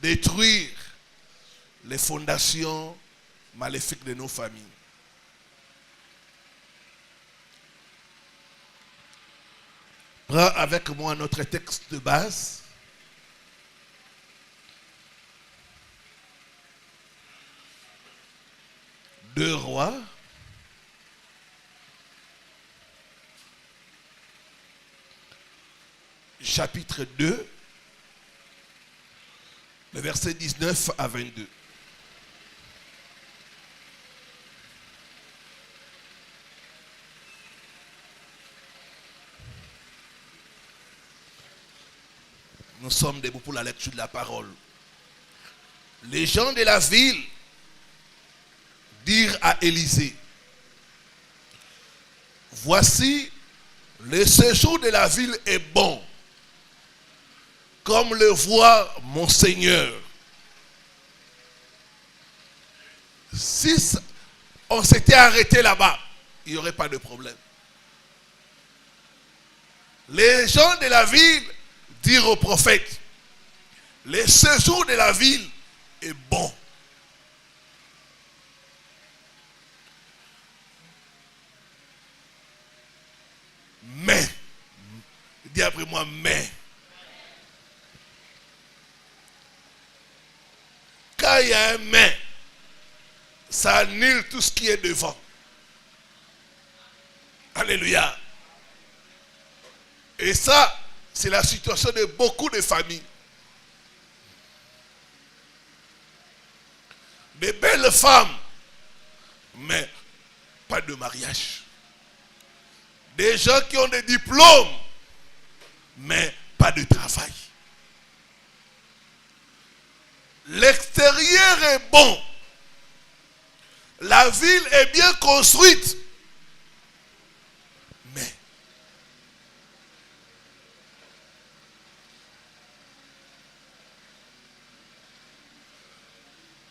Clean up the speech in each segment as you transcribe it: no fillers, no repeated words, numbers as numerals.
détruire les fondations maléfiques de nos familles. Prends avec moi notre texte de base. Deux Rois. Chapitre 2. Le verset 19 à 22. Nous sommes debout pour la lecture de la parole. Les gens de la ville dirent à Élisée, voici, le séjour de la ville est bon, comme le voit mon Seigneur. Si on s'était arrêté là-bas, il n'y aurait pas de problème. Les gens de la ville dirent au prophète, le séjour de la ville est bon. Mais, dis après moi, mais. Quand il y a un mais, ça annule tout ce qui est devant. Alléluia. Et ça, c'est la situation de beaucoup de familles. Des belles femmes, mais pas de mariage. Des gens qui ont des diplômes, mais pas de travail. L'extérieur est bon. La ville est bien construite. Mais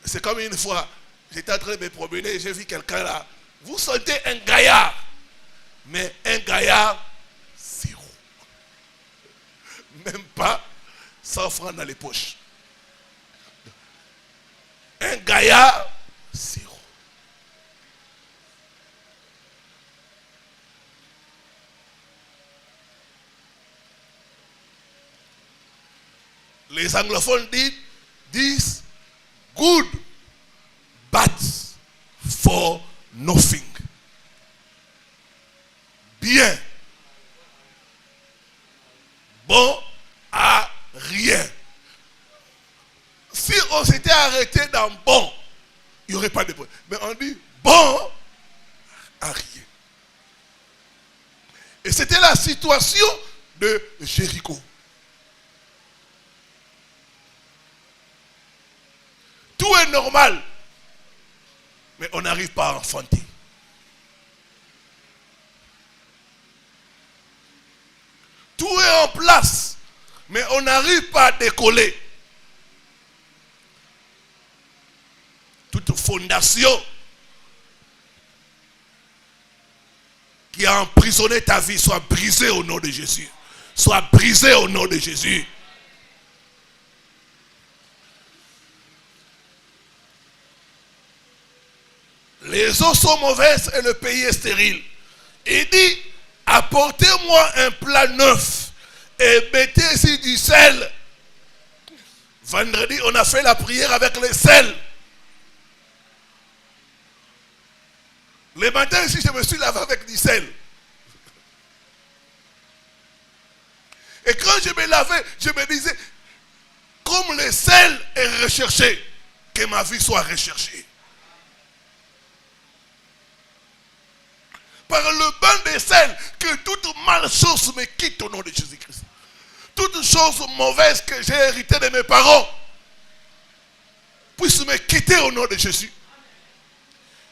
c'est comme une fois, j'étais en train de me promener et j'ai vu quelqu'un là. Vous sentez un gaillard. Mais un gaillard, zéro. Même pas 100 francs dans les poches. Un gaillard, zéro. Les anglophones disent good, but for nothing. Bien, bon à rien. Si on s'était arrêté dans bon, il n'y aurait pas de problème. Mais on dit bon à rien. Et c'était la situation de Jéricho. Tout est normal, mais on n'arrive pas à enfanter. Tout est en place, mais on n'arrive pas à décoller. Toute fondation qui a emprisonné ta vie soit brisée au nom de Jésus. Soit brisée au nom de Jésus. Les eaux sont mauvaises et le pays est stérile. Il dit, apportez-moi un plat neuf et mettez ici du sel. Vendredi, on a fait la prière avec le sel. Le matin ici, je me suis lavé avec du sel. Et quand je me lavais, je me disais, comme le sel est recherché, que ma vie soit recherchée. Par le bain de sel, que toute malchance me quitte au nom de Jésus-Christ. Toute chose mauvaise que j'ai héritée de mes parents puisse me quitter au nom de Jésus.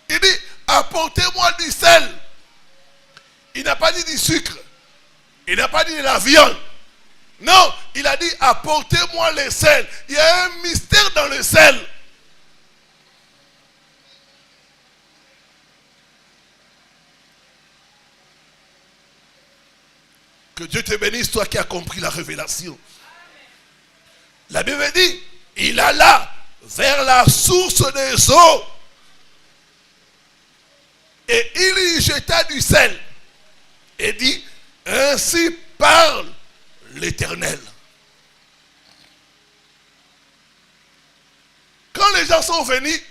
Il dit, apportez-moi du sel. Il n'a pas dit du sucre. Il n'a pas dit de la viande. Non, il a dit, apportez-moi le sel. Il y a un mystère dans le sel. Que Dieu te bénisse, toi qui as compris la révélation. La Bible dit, il alla vers la source des eaux et il y jeta du sel et dit, ainsi parle l'Éternel. Quand les gens sont venus,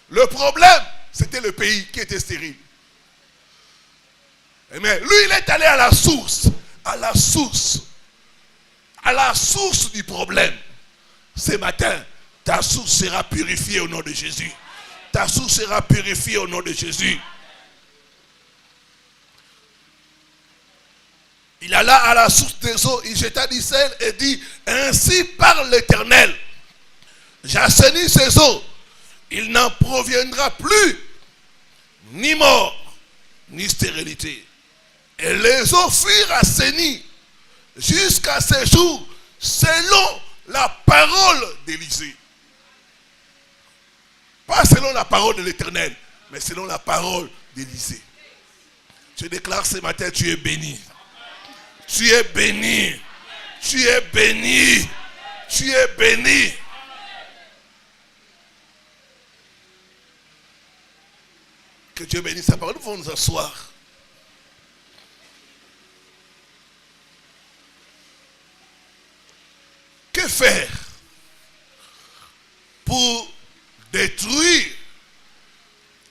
le problème, c'était le pays qui était stérile. Mais lui, il est allé à la source du problème. Ce matin, ta source sera purifiée au nom de Jésus. Ta source sera purifiée au nom de Jésus. Il alla à la source des eaux, il jeta du sel et dit, ainsi parle l'Éternel. J'assainis ces eaux. Il n'en proviendra plus ni mort, ni stérilité. Et les eaux furent assainies jusqu'à ce jour, selon la parole d'Élisée. Pas selon la parole de l'Éternel, mais selon la parole d'Élisée. Je déclare ce matin, tu es béni. Tu es béni. Tu es béni. Tu es béni. Que Dieu bénisse sa parole. Nous pouvons nous asseoir. Que faire pour détruire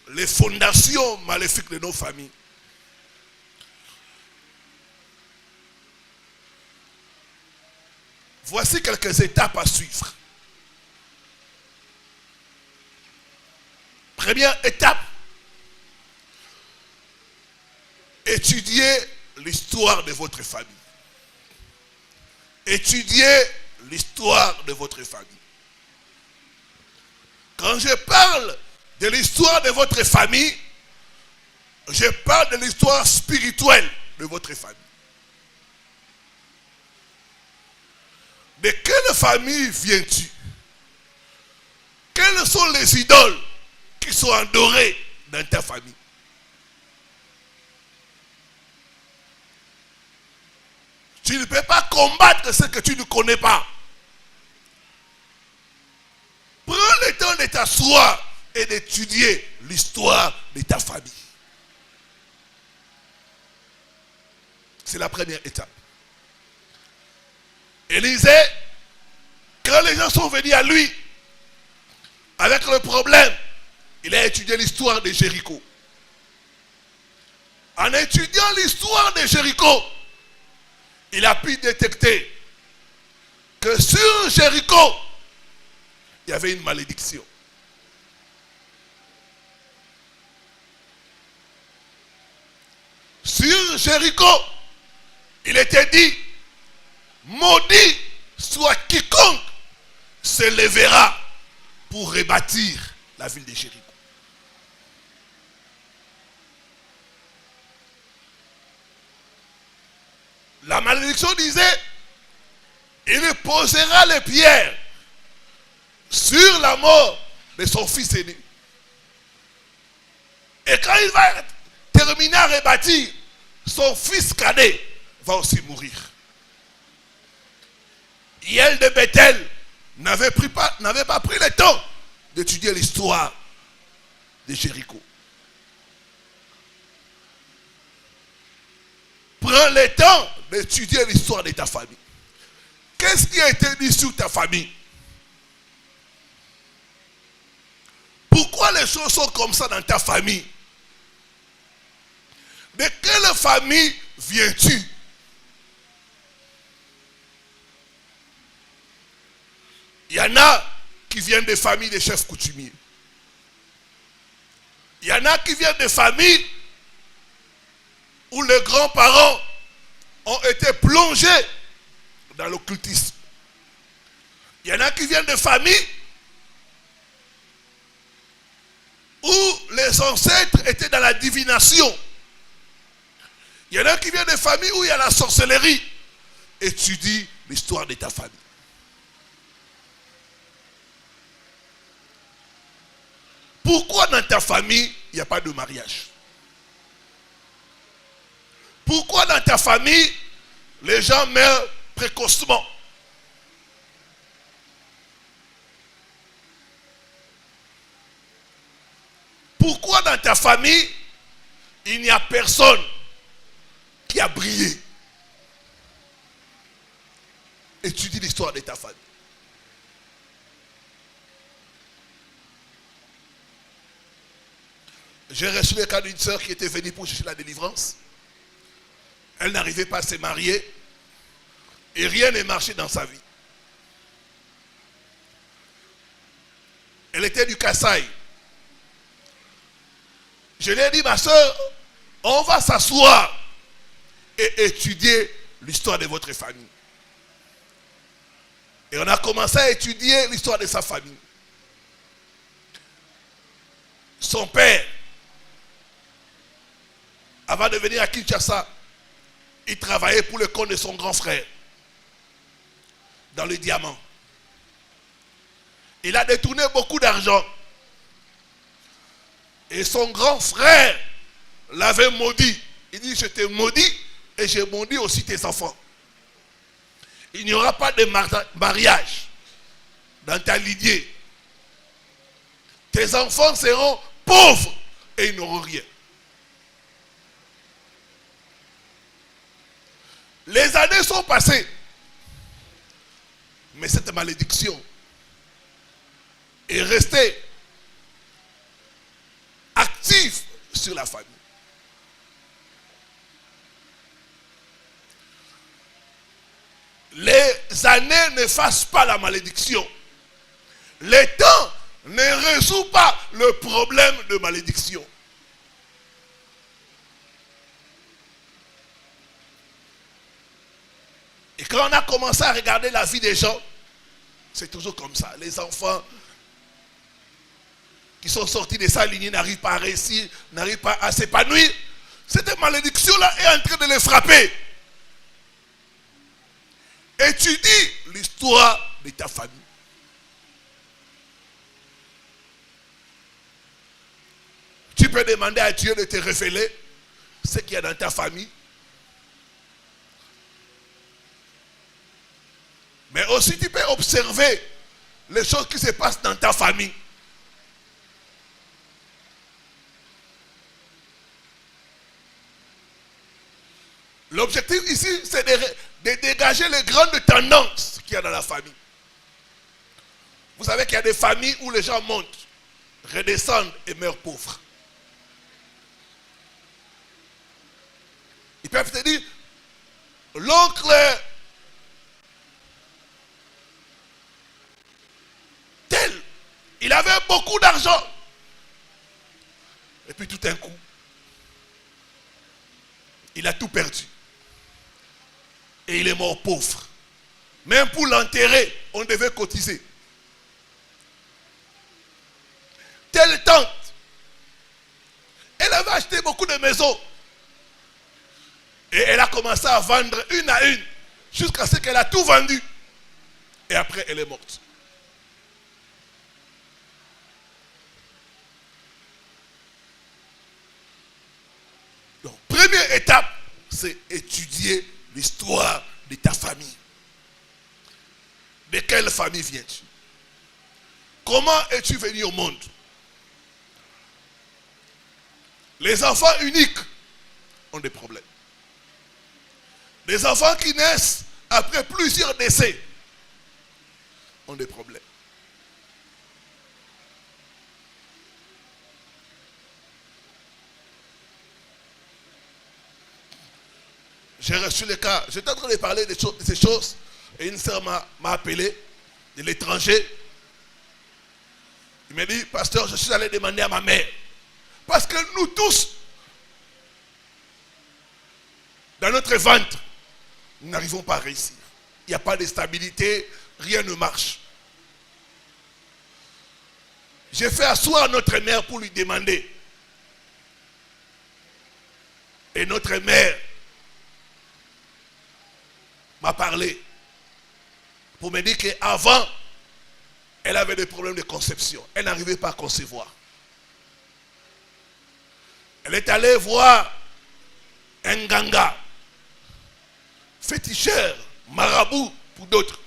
les fondations maléfiques de nos familles? Voici quelques étapes à suivre. Première étape, étudiez l'histoire de votre famille. Étudiez l'histoire de votre famille. Quand je parle de l'histoire de votre famille, je parle de l'histoire spirituelle de votre famille. De quelle famille viens-tu? Quelles sont les idoles qui sont adorées dans ta famille? Tu ne peux pas combattre ce que tu ne connais pas. Prends le temps de t'asseoir et d'étudier l'histoire de ta famille. C'est la première étape. Élisée, quand les gens sont venus à lui avec le problème, il a étudié l'histoire de Jéricho. En étudiant l'histoire de Jéricho, il a pu détecter que sur Jéricho, il y avait une malédiction. Sur Jéricho, il était dit, maudit soit quiconque se lèvera pour rebâtir la ville de Jéricho. La malédiction disait, il posera les pierres sur la mort de son fils aîné. Et quand il va terminer à rebâtir, son fils cadet va aussi mourir. Hiel de Bethel n'avait pas pris le temps d'étudier l'histoire de Jéricho. Prends le temps d'étudier l'histoire de ta famille. Qu'est-ce qui a été dit sur ta famille? Pourquoi les choses sont comme ça dans ta famille? De quelle famille viens-tu? Il y en a qui viennent des familles de chefs coutumiers. Il y en a qui viennent des familles où les grands-parents ont été plongés dans l'occultisme. Il y en a qui viennent de familles où les ancêtres étaient dans la divination. Il y en a qui viennent de familles où il y a la sorcellerie. Étudie l'histoire de ta famille. Pourquoi dans ta famille, il n'y a pas de mariage? Pourquoi dans ta famille, les gens meurent précocement? Pourquoi dans ta famille, il n'y a personne qui a brillé? Étudie l'histoire de ta famille. J'ai reçu le cas d'une sœur qui était venue pour chercher la délivrance. Elle n'arrivait pas à se marier et rien ne marchait dans sa vie. Elle était du Kasaï. Je lui ai dit, ma soeur, on va s'asseoir et étudier l'histoire de votre famille. Et on a commencé à étudier l'histoire de sa famille. Son père, avant de venir à Kinshasa, il travaillait pour le compte de son grand frère dans le diamant. Il a détourné beaucoup d'argent. Et son grand frère l'avait maudit. Il dit, je t'ai maudit et j'ai maudit aussi tes enfants. Il n'y aura pas de mariage dans ta lignée. Tes enfants seront pauvres et ils n'auront rien. Les années sont passées. Mais cette malédiction est restée active sur la famille. Les années ne fassent pas la malédiction. Le temps ne résout pas le problème de malédiction. Et quand on a commencé à regarder la vie des gens, c'est toujours comme ça. Les enfants qui sont sortis de sa lignée n'arrivent pas à réussir, n'arrivent pas à s'épanouir. Cette malédiction-là est en train de les frapper. Étudie l'histoire de ta famille. Tu peux demander à Dieu de te révéler ce qu'il y a dans ta famille. Mais aussi tu peux observer les choses qui se passent dans ta famille. L'objectif ici, c'est de dégager les grandes tendances qu'il y a dans la famille. Vous savez qu'il y a des familles où les gens montent, redescendent et meurent pauvres. Ils peuvent te dire, l'oncle tel, il avait beaucoup d'argent. Et puis tout d'un coup, il a tout perdu. Et il est mort pauvre. Même pour l'enterrer, on devait cotiser. Telle tante, elle avait acheté beaucoup de maisons. Et elle a commencé à vendre une à une, jusqu'à ce qu'elle a tout vendu. Et après, elle est morte. Donc, première étape, c'est étudier l'histoire de ta famille. De quelle famille viens-tu? Comment es-tu venu au monde? Les enfants uniques ont des problèmes. Les enfants qui naissent après plusieurs décès ont des problèmes. J'ai reçu le cas, j'étais en train de parler de ces choses, et une sœur m'a appelé de l'étranger. Il m'a dit, pasteur, je suis allé demander à ma mère. Parce que nous tous, dans notre ventre, nous n'arrivons pas à réussir. Il n'y a pas de stabilité, rien ne marche. J'ai fait asseoir notre mère pour lui demander. Et notre mère m'a parlé pour me dire qu'avant, elle avait des problèmes de conception. Elle n'arrivait pas à concevoir. Elle est allée voir un ganga, féticheur, marabout pour d'autres.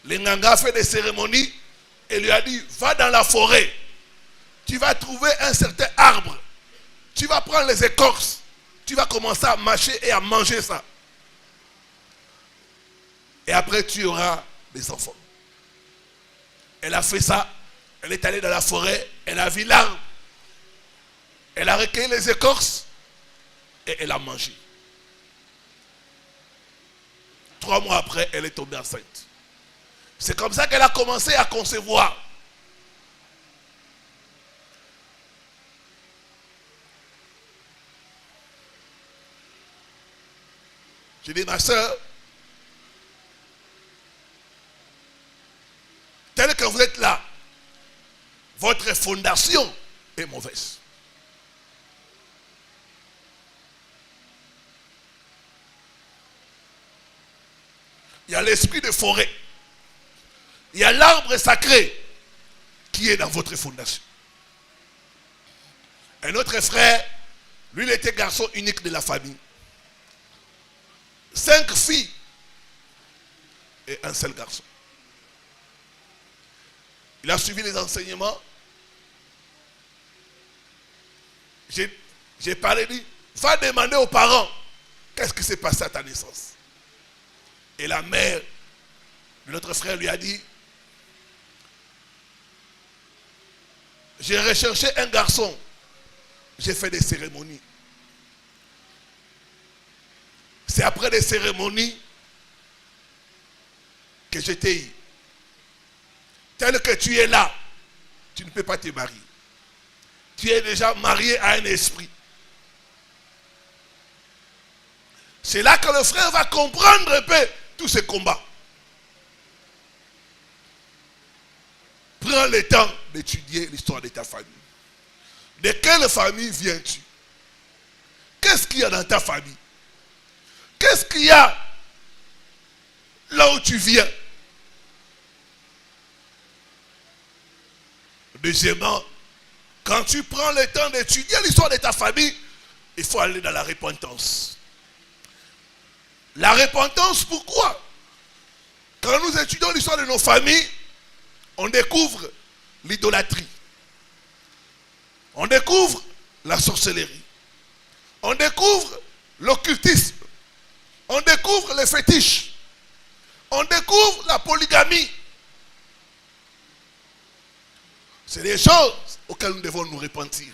Le ganga a fait des cérémonies et lui a dit, va dans la forêt, tu vas trouver un certain arbre. Tu vas prendre les écorces. Tu vas commencer à mâcher et à manger ça. Et après, tu auras des enfants. Elle a fait ça. Elle est allée dans la forêt. Elle a vu l'arbre. Elle a recueilli les écorces. Et elle a mangé. 3 mois après, elle est tombée enceinte. C'est comme ça qu'elle a commencé à concevoir. Je dis, ma soeur, tel que vous êtes là, votre fondation est mauvaise. Il y a l'esprit de forêt. Il y a l'arbre sacré qui est dans votre fondation. Un autre frère, lui, il était garçon unique de la famille. 5 filles et un seul garçon. Il a suivi les enseignements. J'ai parlé, dit, va demander aux parents qu'est-ce qui s'est passé à ta naissance. Et la mère de notre frère lui a dit, j'ai recherché un garçon, j'ai fait des cérémonies. C'est après des cérémonies que je t'ai eu. Tel que tu es là, tu ne peux pas te marier. Tu es déjà marié à un esprit. C'est là que le frère va comprendre un peu tous ces combats. Prends le temps d'étudier l'histoire de ta famille. De quelle famille viens-tu? Qu'est-ce qu'il y a dans ta famille? Qu'est-ce qu'il y a là où tu viens? Deuxièmement, quand tu prends le temps d'étudier l'histoire de ta famille, il faut aller dans la repentance. La repentance, pourquoi? Quand nous étudions l'histoire de nos familles, on découvre l'idolâtrie. On découvre la sorcellerie. On découvre l'occultisme. On découvre les fétiches. On découvre la polygamie. C'est des choses auxquelles nous devons nous repentir.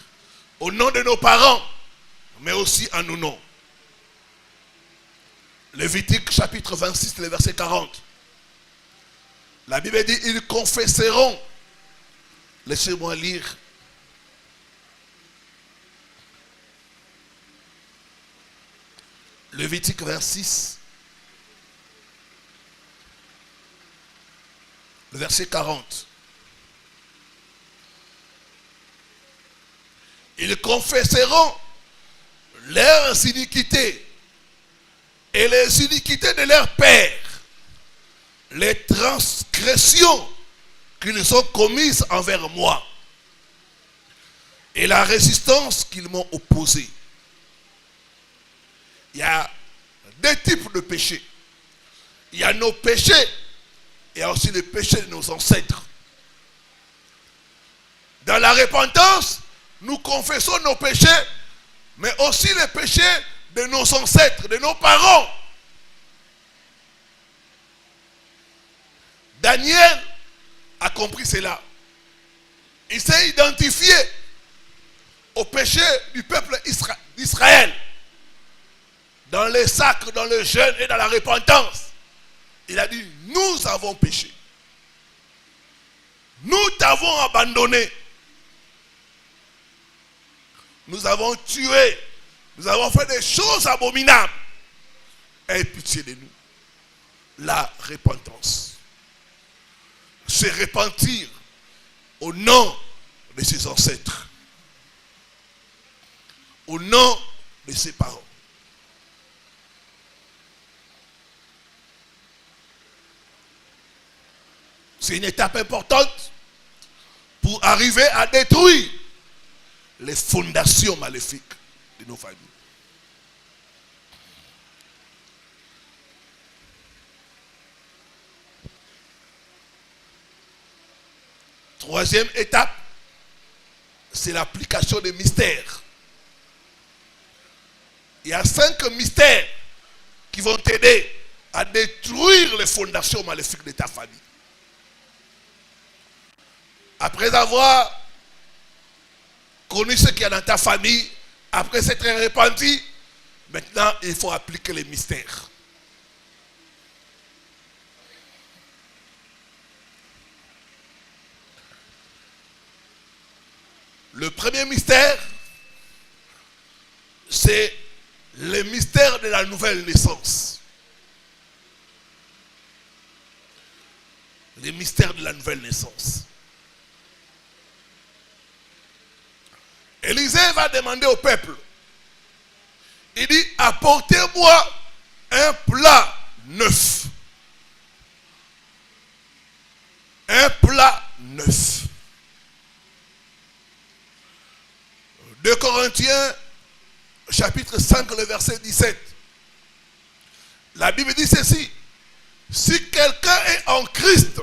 Au nom de nos parents, mais aussi en nos noms. Lévitique chapitre 26, le verset 40. La Bible dit, ils confesseront. Laissez-moi lire. Lévitique 26, le verset 40. Ils confesseront leurs iniquités et les iniquités de leurs pères, les transgressions qu'ils ont commises envers moi et la résistance qu'ils m'ont opposée. Il y a 2 types de péchés. Il y a nos péchés et il y a aussi les péchés de nos ancêtres. Dans la repentance, nous confessons nos péchés, mais aussi les péchés de nos ancêtres, de nos parents. Daniel a compris cela. Il s'est identifié au péché du peuple d'Israël. Dans les sacres, dans le jeûne et dans la repentance. Il a dit, nous avons péché. Nous t'avons abandonné. Nous avons tué. Nous avons fait des choses abominables. Aie pitié de nous. La repentance. Se repentir au nom de ses ancêtres. Au nom de ses parents. C'est une étape importante pour arriver à détruire les fondations maléfiques de nos familles. Troisième étape, c'est l'application des mystères. Il y a 5 mystères qui vont t'aider à détruire les fondations maléfiques de ta famille. Après avoir connu ce qu'il y a dans ta famille, après s'être répandu, maintenant il faut appliquer les mystères. Le premier mystère, c'est le mystère de la nouvelle naissance. Le mystère de la nouvelle naissance. Élisée va demander au peuple. Il dit, apportez-moi un plat neuf. Un plat neuf. 2 Corinthiens, chapitre 5, le verset 17. La Bible dit ceci. Si quelqu'un est en Christ,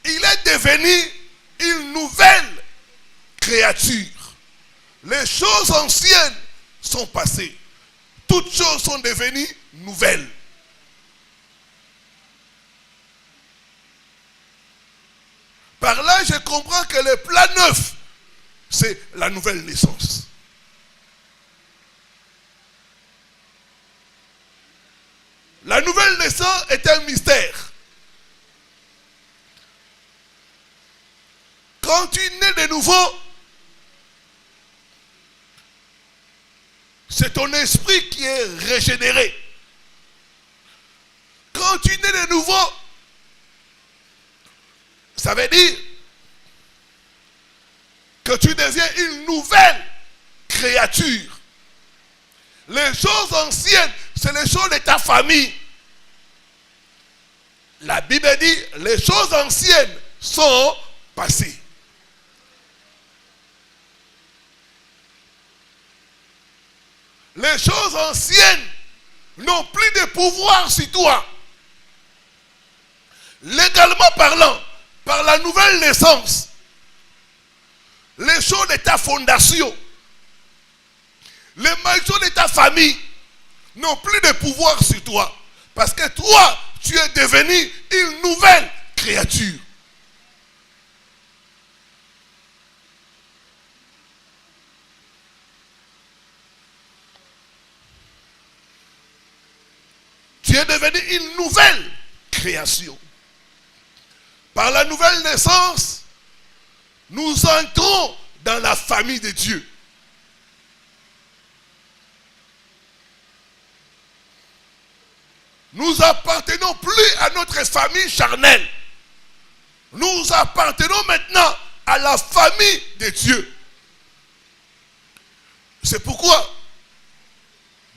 il est devenu une nouvelle créature. Les choses anciennes sont passées. Toutes choses sont devenues nouvelles. Par là, je comprends que le plat neuf, c'est la nouvelle naissance. La nouvelle naissance est un mystère. Quand tu nais de nouveau, c'est ton esprit qui est régénéré. Quand tu nais de nouveau, ça veut dire que tu deviens une nouvelle créature. Les choses anciennes, c'est les choses de ta famille. La Bible dit, les choses anciennes sont passées. Les choses anciennes n'ont plus de pouvoir sur toi. Légalement parlant, par la nouvelle naissance, les choses de ta fondation, les maladies de ta famille n'ont plus de pouvoir sur toi. Parce que toi, tu es devenu une nouvelle créature. Tu es devenu une nouvelle création. Par la nouvelle naissance, nous entrons dans la famille de Dieu. Nous appartenons plus à notre famille charnelle. Nous appartenons maintenant à la famille de Dieu. C'est pourquoi,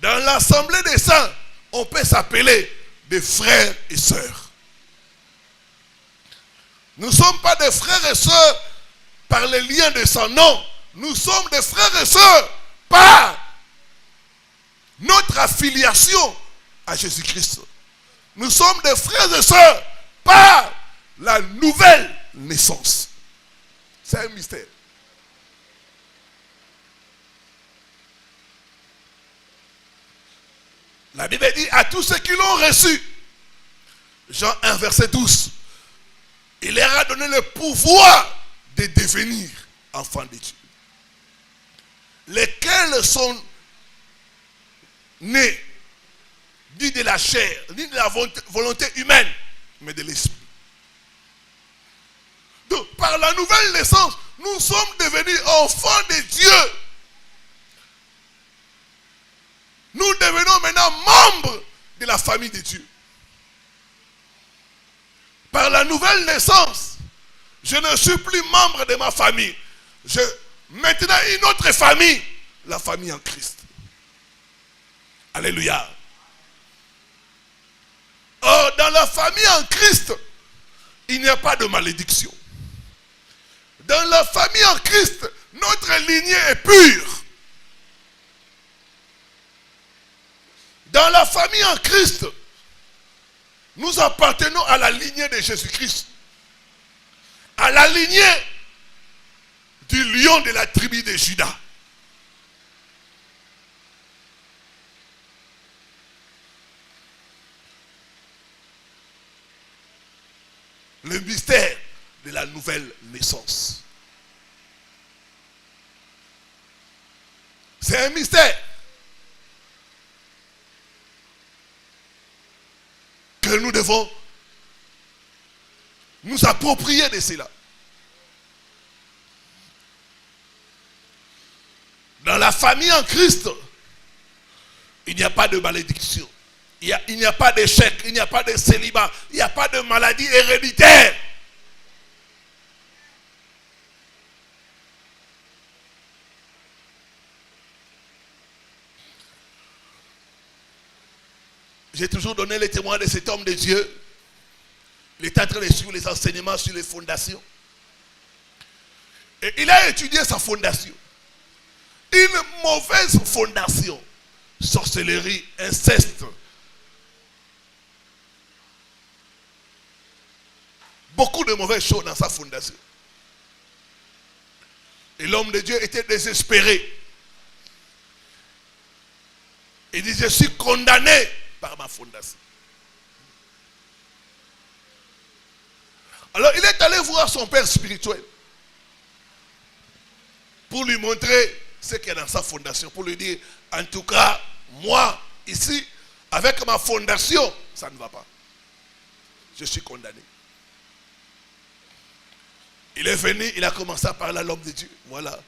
dans l'assemblée des saints, on peut s'appeler des frères et sœurs. Nous ne sommes pas des frères et sœurs par les liens de sang, non. Nous sommes des frères et sœurs par notre affiliation à Jésus-Christ. Nous sommes des frères et sœurs par la nouvelle naissance. C'est un mystère. La Bible dit à tous ceux qui l'ont reçu, Jean 1, verset 12, il leur a donné le pouvoir de devenir enfants de Dieu. Lesquels sont nés ni de la chair, ni de la volonté humaine, mais de l'esprit. Donc, par la nouvelle naissance, nous sommes devenus enfants de Dieu. Nous devenons maintenant membres de la famille de Dieu. Par la nouvelle naissance, je ne suis plus membre de ma famille. J'ai maintenant une autre famille, la famille en Christ. Alléluia. Or, dans la famille en Christ, il n'y a pas de malédiction. Dans la famille en Christ, notre lignée est pure. Dans la famille en Christ, nous appartenons à la lignée de Jésus-Christ. À la lignée du lion de la tribu de Juda. Le mystère de la nouvelle naissance. C'est un mystère que nous devons nous approprier de cela. Dans la famille en Christ, il n'y a pas de malédiction. Il n'y a pas d'échec, il n'y a pas de célibat, il n'y a pas de maladie héréditaire. J'ai toujours donné le témoin de cet homme de Dieu. Il est en train de suivre les enseignements sur les fondations. Et il a étudié sa fondation. Une mauvaise fondation. Sorcellerie, inceste. Beaucoup de mauvaises choses dans sa fondation. Et l'homme de Dieu était désespéré. Il dit, je suis condamné par ma fondation. Alors il est allé voir son père spirituel pour lui montrer ce qu'il y a dans sa fondation, pour lui dire, en tout cas, moi, ici, avec ma fondation, ça ne va pas. Je suis condamné. Il est venu, il a commencé à parler à l'homme de Dieu. Voilà,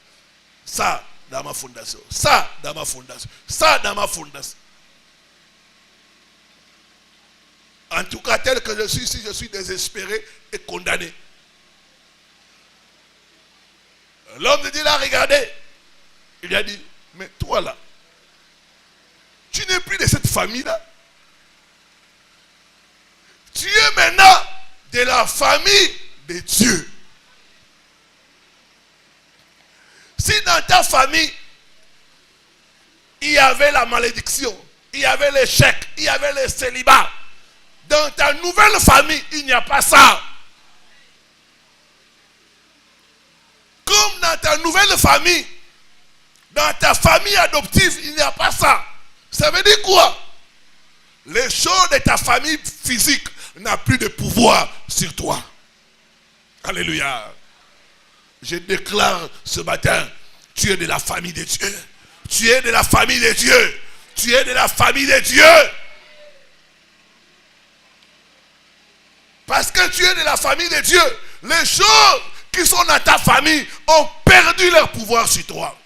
ça dans ma fondation, ça dans ma fondation, ça dans ma fondation. En tout cas, tel que je suis ici, je suis désespéré et condamné. L'homme de Dieu l'a regardé. Il lui a dit, mais toi là, tu n'es plus de cette famille-là. Tu es maintenant de la famille de Dieu. Si dans ta famille, il y avait la malédiction, il y avait l'échec, il y avait le célibat, dans ta nouvelle famille, il n'y a pas ça. Comme dans ta nouvelle famille, dans ta famille adoptive, il n'y a pas ça. Ça veut dire quoi? Les choses de ta famille physique n'ont plus de pouvoir sur toi. Alléluia. Je déclare ce matin, tu es de la famille de Dieu. Tu es de la famille de Dieu. Tu es de la famille de Dieu. Parce que tu es de la famille de Dieu, les choses qui sont dans ta famille ont perdu leur pouvoir sur toi.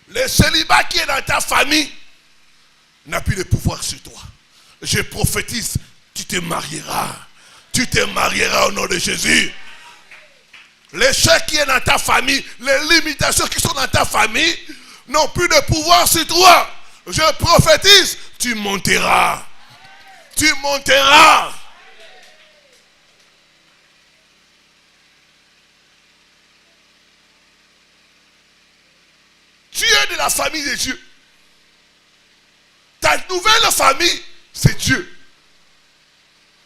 Le célibat qui est dans ta famille n'a plus de pouvoir sur toi. Je prophétise, tu te marieras. Tu te marieras au nom de Jésus. L'échec qui est dans ta famille, les limitations qui sont dans ta famille n'ont plus de pouvoir sur toi. Je prophétise, tu monteras. Tu monteras. Tu es de la famille de Dieu. Ta nouvelle famille, c'est Dieu.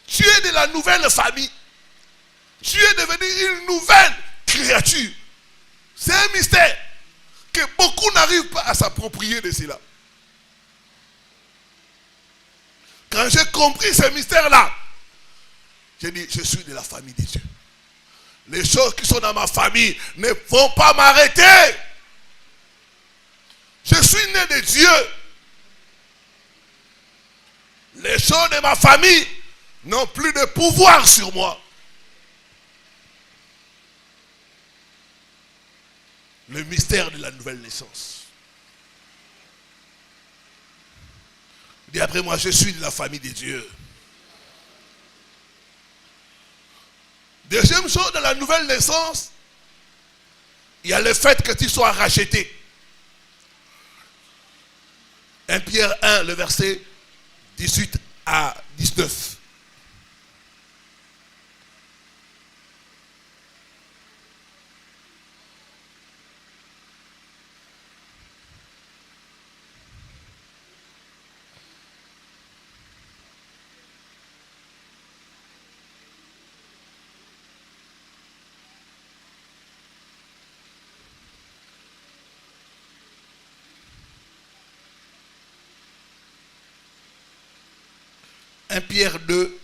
Tu es de la nouvelle famille. Tu es devenu une nouvelle créature. C'est un mystère que beaucoup n'arrivent pas à s'approprier de cela. Quand j'ai compris ce mystère-là, j'ai dit, je suis de la famille de Dieu. Les choses qui sont dans ma famille ne vont pas m'arrêter. Je suis né de Dieu. Les choses de ma famille n'ont plus de pouvoir sur moi. Le mystère de la nouvelle naissance. Dis après moi, je suis de la famille de Dieu. Deuxième chose, dans la nouvelle naissance, il y a le fait que tu sois racheté. 1 Pierre 1, le verset 18 à 19. Pierre 2.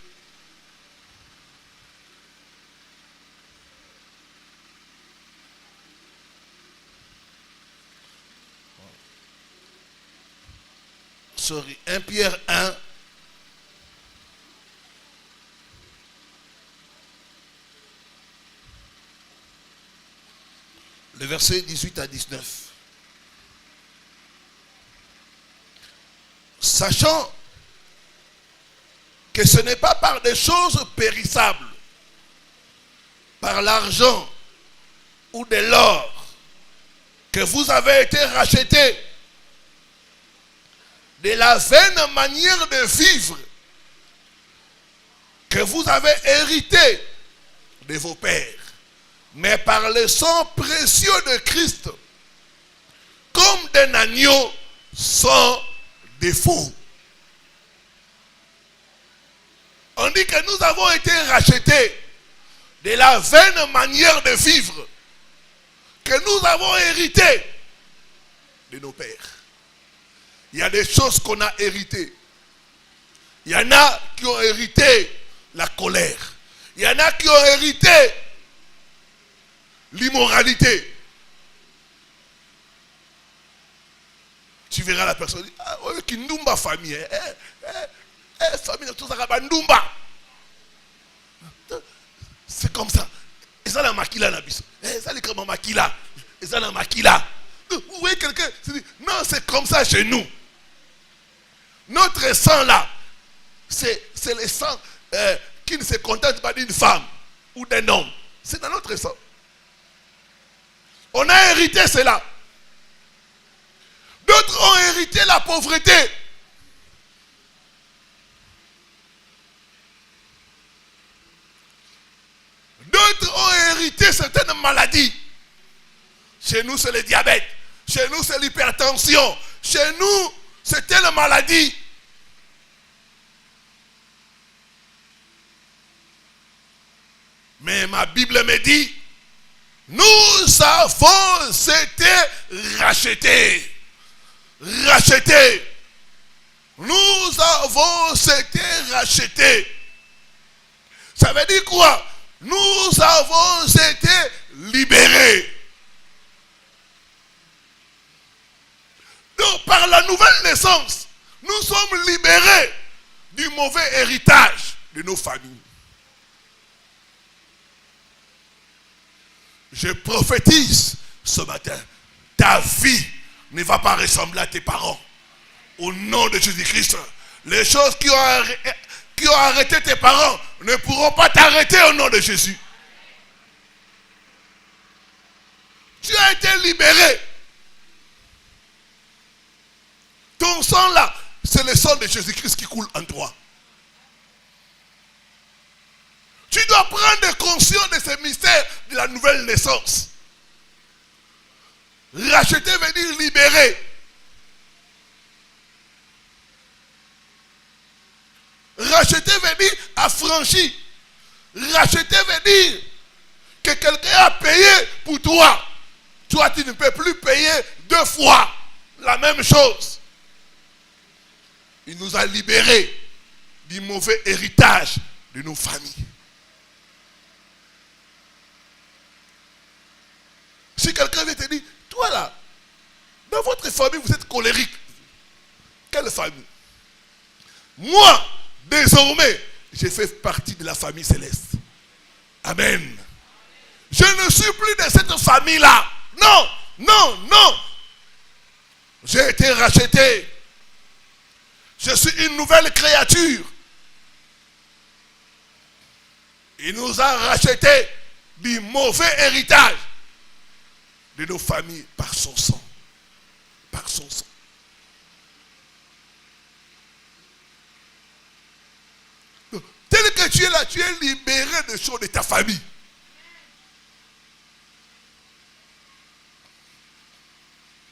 Sorry, 1 Pierre 1. Le verset 18 à 19. Sachant que ce n'est pas par des choses périssables, par l'argent ou de l'or, que vous avez été rachetés de la vaine manière de vivre que vous avez hérité de vos pères, mais par le sang précieux de Christ, comme d'un agneau sans défaut. On dit que nous avons été rachetés de la vaine manière de vivre que nous avons hérité de nos pères. Il y a des choses qu'on a héritées. Il y en a qui ont hérité la colère. Il y en a qui ont hérité l'immoralité. Tu verras la personne dire, ah oui, qui ndumba famille. Famille, tout ça, ndumba. C'est comme ça. Et ça, la makila, la biso. Ça, les comme makila. Et ça, la makila. Vous voyez quelqu'un se dit, non, c'est comme ça chez nous. Notre sang là, c'est le sang qui ne se contente pas d'une femme ou d'un homme. C'est dans notre sang. On a hérité cela. D'autres ont hérité la pauvreté. D'autres ont hérité certaines maladies. Chez nous, c'est le diabète. Chez nous, c'est l'hypertension. Chez nous, c'est telle maladie. Mais ma Bible me dit, nous avons été rachetés. Rachetés. Nous avons été rachetés. Ça veut dire quoi? Nous avons été libérés. Donc, par la nouvelle naissance, nous sommes libérés du mauvais héritage de nos familles. Je prophétise ce matin, ta vie ne va pas ressembler à tes parents. Au nom de Jésus-Christ, les choses qui ont arrêté tes parents ne pourront pas t'arrêter au nom de Jésus. Tu as été libéré. Ton sang là, c'est le sang de Jésus-Christ qui coule en toi. Tu dois prendre conscience de ce mystère de la nouvelle naissance. Racheter veut dire libérer. Racheter veut dire affranchi. Racheter veut dire que quelqu'un a payé pour toi. Toi, tu ne peux plus payer 2 fois la même chose. Il nous a libérés du mauvais héritage de nos familles. Si quelqu'un vient te dire, toi là, dans votre famille, vous êtes colérique. Quelle famille? Moi, désormais, je fais partie de la famille céleste. Amen. Je ne suis plus de cette famille-là. Non, non, non. J'ai été racheté. Je suis une nouvelle créature. Il nous a racheté du mauvais héritage de nos familles par son sang. Par son sang. Donc, tel que tu es là, tu es libéré de choses de ta famille.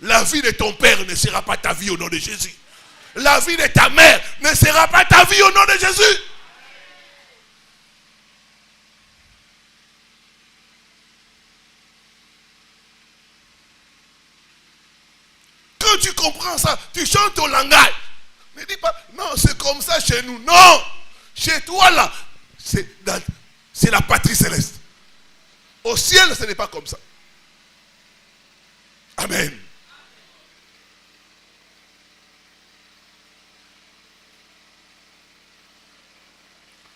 La vie de ton père ne sera pas ta vie au nom de Jésus. La vie de ta mère ne sera pas ta vie au nom de Jésus. Quand tu comprends ça, tu chantes ton langage. Ne dis pas, non, c'est comme ça chez nous. Non, Chez toi là, c'est la patrie céleste. Au ciel, ce n'est pas comme ça. Amen.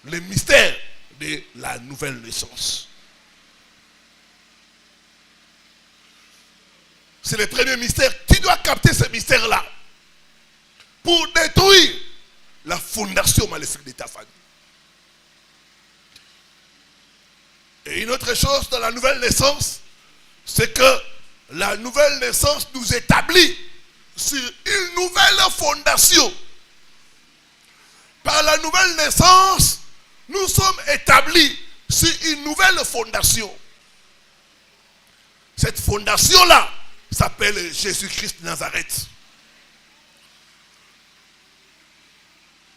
Le mystère de la nouvelle naissance. C'est le premier mystère. Tu dois capter ce mystère-là pour détruire la fondation maléfique de ta famille. Et une autre chose dans la nouvelle naissance, c'est que la nouvelle naissance nous établit sur une nouvelle fondation. Par la nouvelle naissance, nous sommes établis sur une nouvelle fondation. Cette fondation-là s'appelle Jésus-Christ de Nazareth.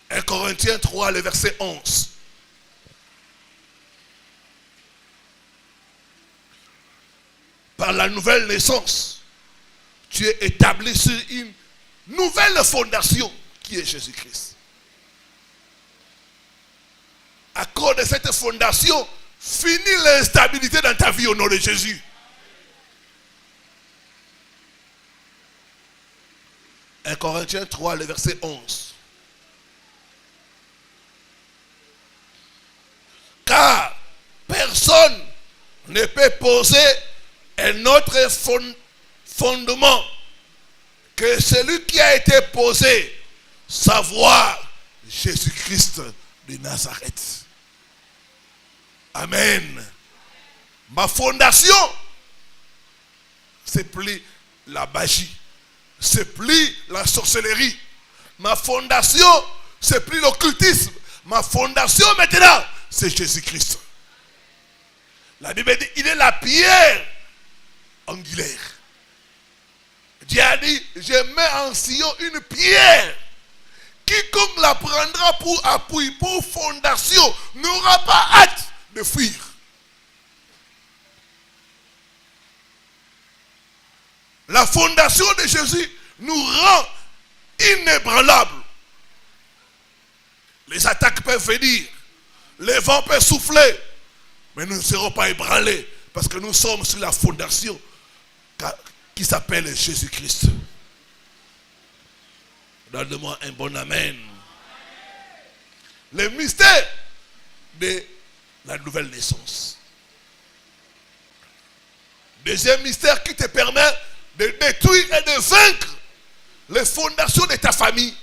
1 Corinthiens 3, le verset 11. Par la nouvelle naissance, tu es établi sur une nouvelle fondation qui est Jésus-Christ. À cause de cette fondation, finis l'instabilité dans ta vie au nom de Jésus. « 1 Corinthiens 3, le verset 11. Car personne ne peut poser un autre fondement que celui qui a été posé, savoir Jésus-Christ de Nazareth. » Amen. Ma fondation, c'est plus la magie, c'est plus la sorcellerie. Ma fondation, c'est plus l'occultisme. Ma fondation maintenant, c'est Jésus-Christ. La Bible dit, il est la pierre angulaire. Dieu a dit, je mets en Sion une pierre. Quiconque la prendra pour appui, pour fondation, n'aura pas hâte de fuir. La fondation de Jésus nous rend inébranlables. Les attaques peuvent venir, les vents peuvent souffler, mais nous ne serons pas ébranlés parce que nous sommes sur la fondation qui s'appelle Jésus-Christ. Donne-moi un bon amen. Le mystère de la nouvelle naissance. Deuxième mystère qui te permet de détruire et de vaincre les fondations de ta famille.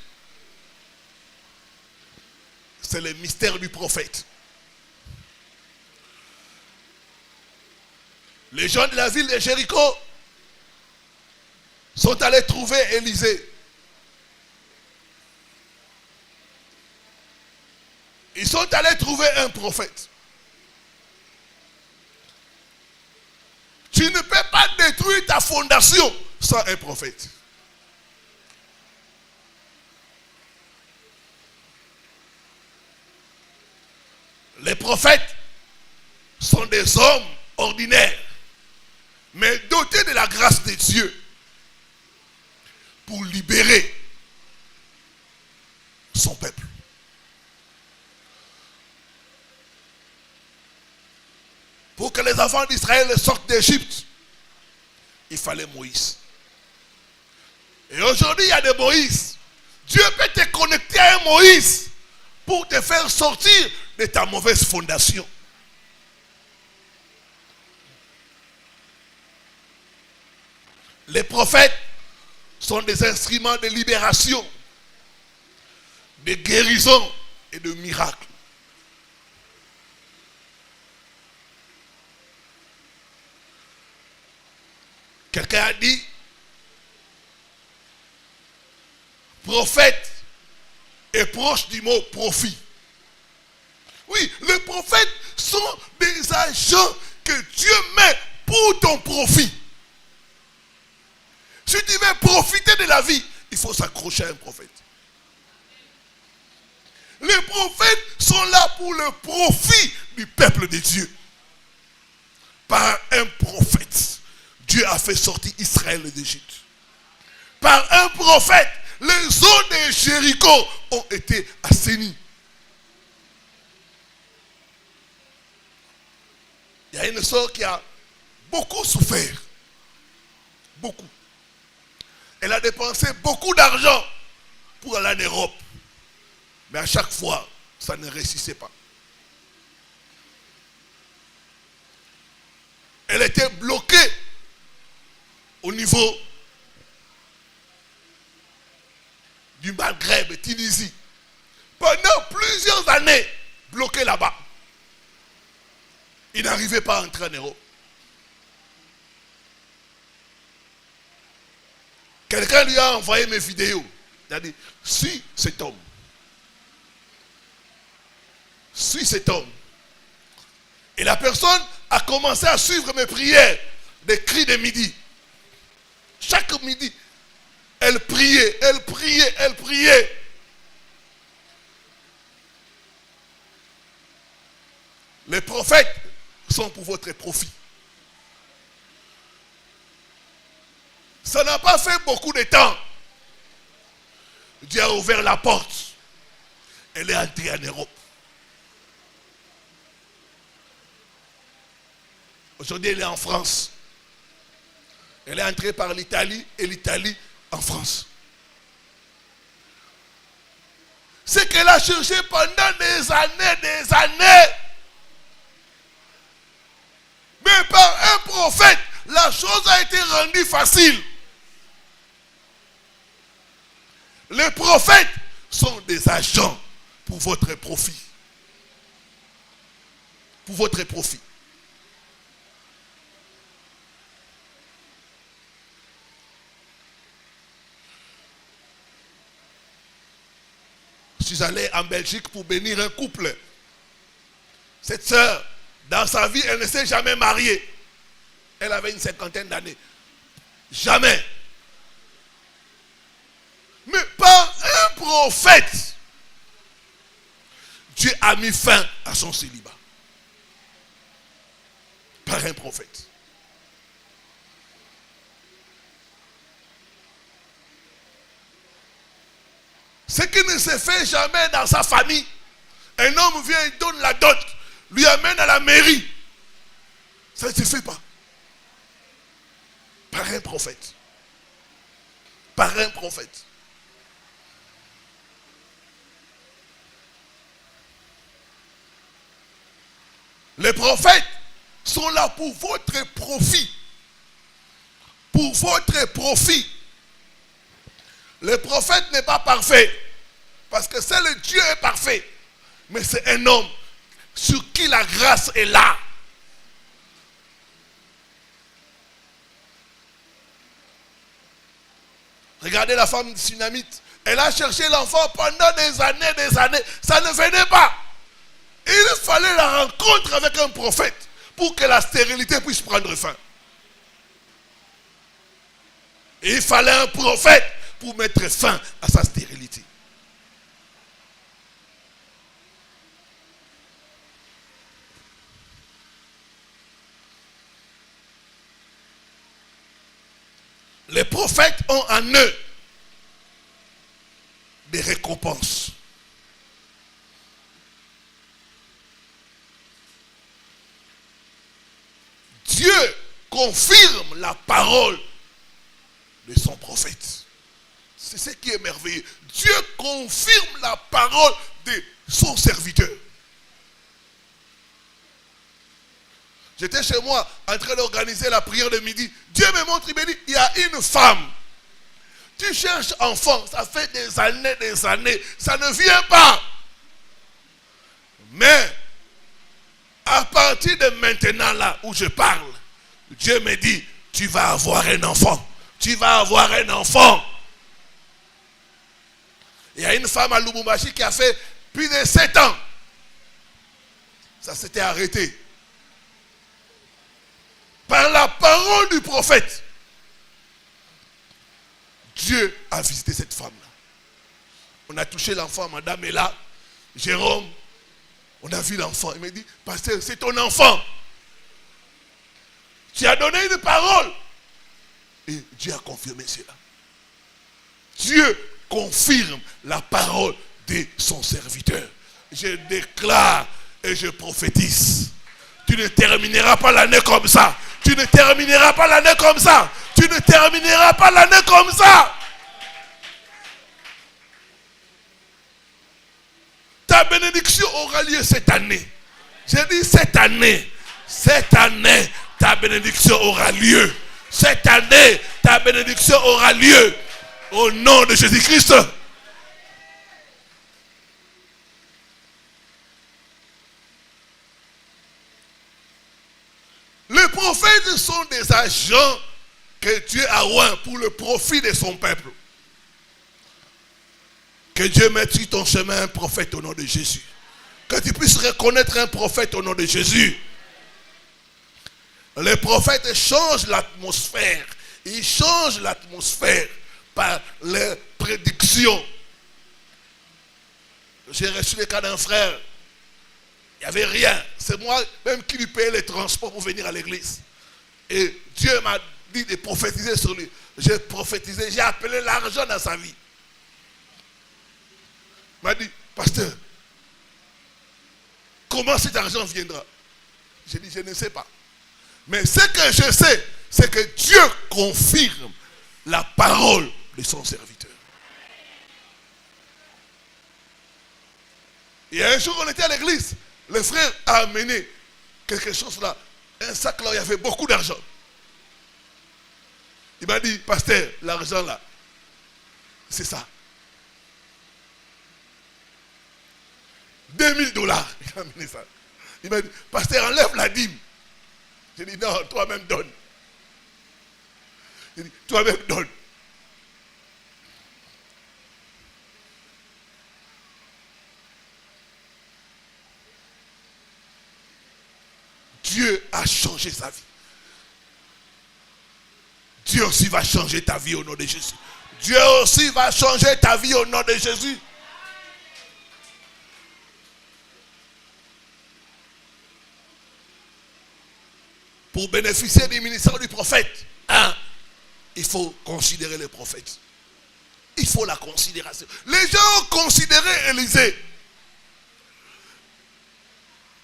C'est le mystère du prophète. Les gens de la ville de Jéricho sont allés trouver Élisée. Ils sont allés trouver un prophète. Tu ne peux pas détruire ta fondation sans un prophète. Les prophètes sont des hommes ordinaires, mais dotés de la grâce de Dieu pour libérer son peuple. Pour que les enfants d'Israël sortent d'Égypte, il fallait Moïse. Et aujourd'hui, il y a des Moïse. Dieu peut te connecter à un Moïse pour te faire sortir de ta mauvaise fondation. Les prophètes sont des instruments de libération, de guérison et de miracles. Quelqu'un a dit, prophète est proche du mot profit. Oui, les prophètes sont des agents que Dieu met pour ton profit. Si tu veux profiter de la vie, il faut s'accrocher à un prophète. Les prophètes sont là pour le profit du peuple de Dieu. Par un prophète, Dieu a fait sortir Israël d'Égypte. Par un prophète, les eaux de Jéricho ont été assainies. Il y a une sœur qui a beaucoup souffert. Beaucoup. Elle a dépensé beaucoup d'argent pour aller en Europe. Mais à chaque fois, ça ne réussissait pas. Elle était bloquée au niveau du Maghreb, Tunisie. Pendant plusieurs années, bloquée là-bas. Il n'arrivait pas à entrer en Europe. Quelqu'un lui a envoyé mes vidéos. Il a dit, suis cet homme. Suis cet homme. Et la personne a commencé à suivre mes prières, des cris de midi. Chaque midi, elle priait, elle priait, elle priait. Les prophètes sont pour votre profit. Ça n'a pas fait beaucoup de temps. Dieu a ouvert la porte. Elle est entrée en Europe. Aujourd'hui, elle est en France. Elle est entrée par l'Italie et l'Italie en France. C'est qu'elle a cherché pendant des années. Mais par un prophète, la chose a été rendue facile. Les prophètes sont des agents pour votre profit. Pour votre profit. Je suis allé en Belgique pour bénir un couple. Cette sœur, dans sa vie, elle ne s'est jamais mariée. Elle avait une 50aine d'années. Jamais. Mais par un prophète, Dieu a mis fin à son célibat. Par un prophète. Ce qui ne se fait jamais dans sa famille. Un homme vient, il donne la dot, lui amène à la mairie. Ça ne se fait pas. Par un prophète. Par un prophète. Les prophètes sont là pour votre profit. Pour votre profit. Le prophète n'est pas parfait. Parce que c'est le Dieu est parfait. Mais c'est un homme sur qui la grâce est là. Regardez la femme tsunamite. Elle a cherché l'enfant pendant des années. Ça ne venait pas. Il fallait la rencontre avec un prophète pour que la stérilité puisse prendre fin. Et il fallait un prophète pour mettre fin à sa stérilité. Les prophètes ont en eux des récompenses. Dieu confirme la parole de son prophète. C'est ce qui est merveilleux. Dieu confirme la parole de son serviteur. J'étais chez moi en train d'organiser la prière de midi. Dieu me montre, il me dit, il y a une femme. Tu cherches enfant, ça fait des années, ça ne vient pas. Mais, à partir de maintenant là où je parle, Dieu me dit, tu vas avoir un enfant. Tu vas avoir un enfant. Il y a une femme à Lubumbashi qui a fait plus de 7 ans. Ça s'était arrêté. Par la parole du prophète, Dieu a visité cette femme-là. On a touché l'enfant, madame est là. Jérôme, on a vu l'enfant. Il me dit, pasteur, c'est ton enfant. Tu as donné une parole. Et Dieu a confirmé cela. Dieu confirme la parole de son serviteur. Je déclare et je prophétise. Tu ne termineras pas l'année comme ça. Tu ne termineras pas l'année comme ça. Tu ne termineras pas l'année comme ça. Ta bénédiction aura lieu cette année. J'ai dit cette année. Cette année, ta bénédiction aura lieu. Cette année, ta bénédiction aura lieu. Au nom de Jésus-Christ. Les prophètes sont des agents que Dieu a oint pour le profit de son peuple. Que Dieu mette sur ton chemin un prophète au nom de Jésus. Que tu puisses reconnaître un prophète au nom de Jésus. Les prophètes changent l'atmosphère. Ils changent l'atmosphère par les prédictions. J'ai reçu le cas d'un frère. Il n'y avait rien. C'est moi même qui lui payais les transports pour venir à l'église. Et Dieu m'a dit de prophétiser sur lui. J'ai prophétisé, j'ai appelé l'argent dans sa vie. Il m'a dit, pasteur, comment cet argent viendra? J'ai dit, je ne sais pas. Mais ce que je sais, c'est que Dieu confirme la parole de son serviteur. Et un jour, on était à l'église. Le frère a amené quelque chose là. Un sac là où il y avait beaucoup d'argent. Il m'a dit, pasteur, l'argent là, c'est ça. $2000. Il a amené ça. Il m'a dit, pasteur, enlève la dîme. J'ai dit, non, toi-même donne. Il dit, toi-même donne. Dieu a changé sa vie. Dieu aussi va changer ta vie au nom de Jésus. Dieu aussi va changer ta vie au nom de Jésus. Pour bénéficier du ministère du prophète, il faut considérer les prophètes. Il faut la considération. Les gens ont considéré Élisée.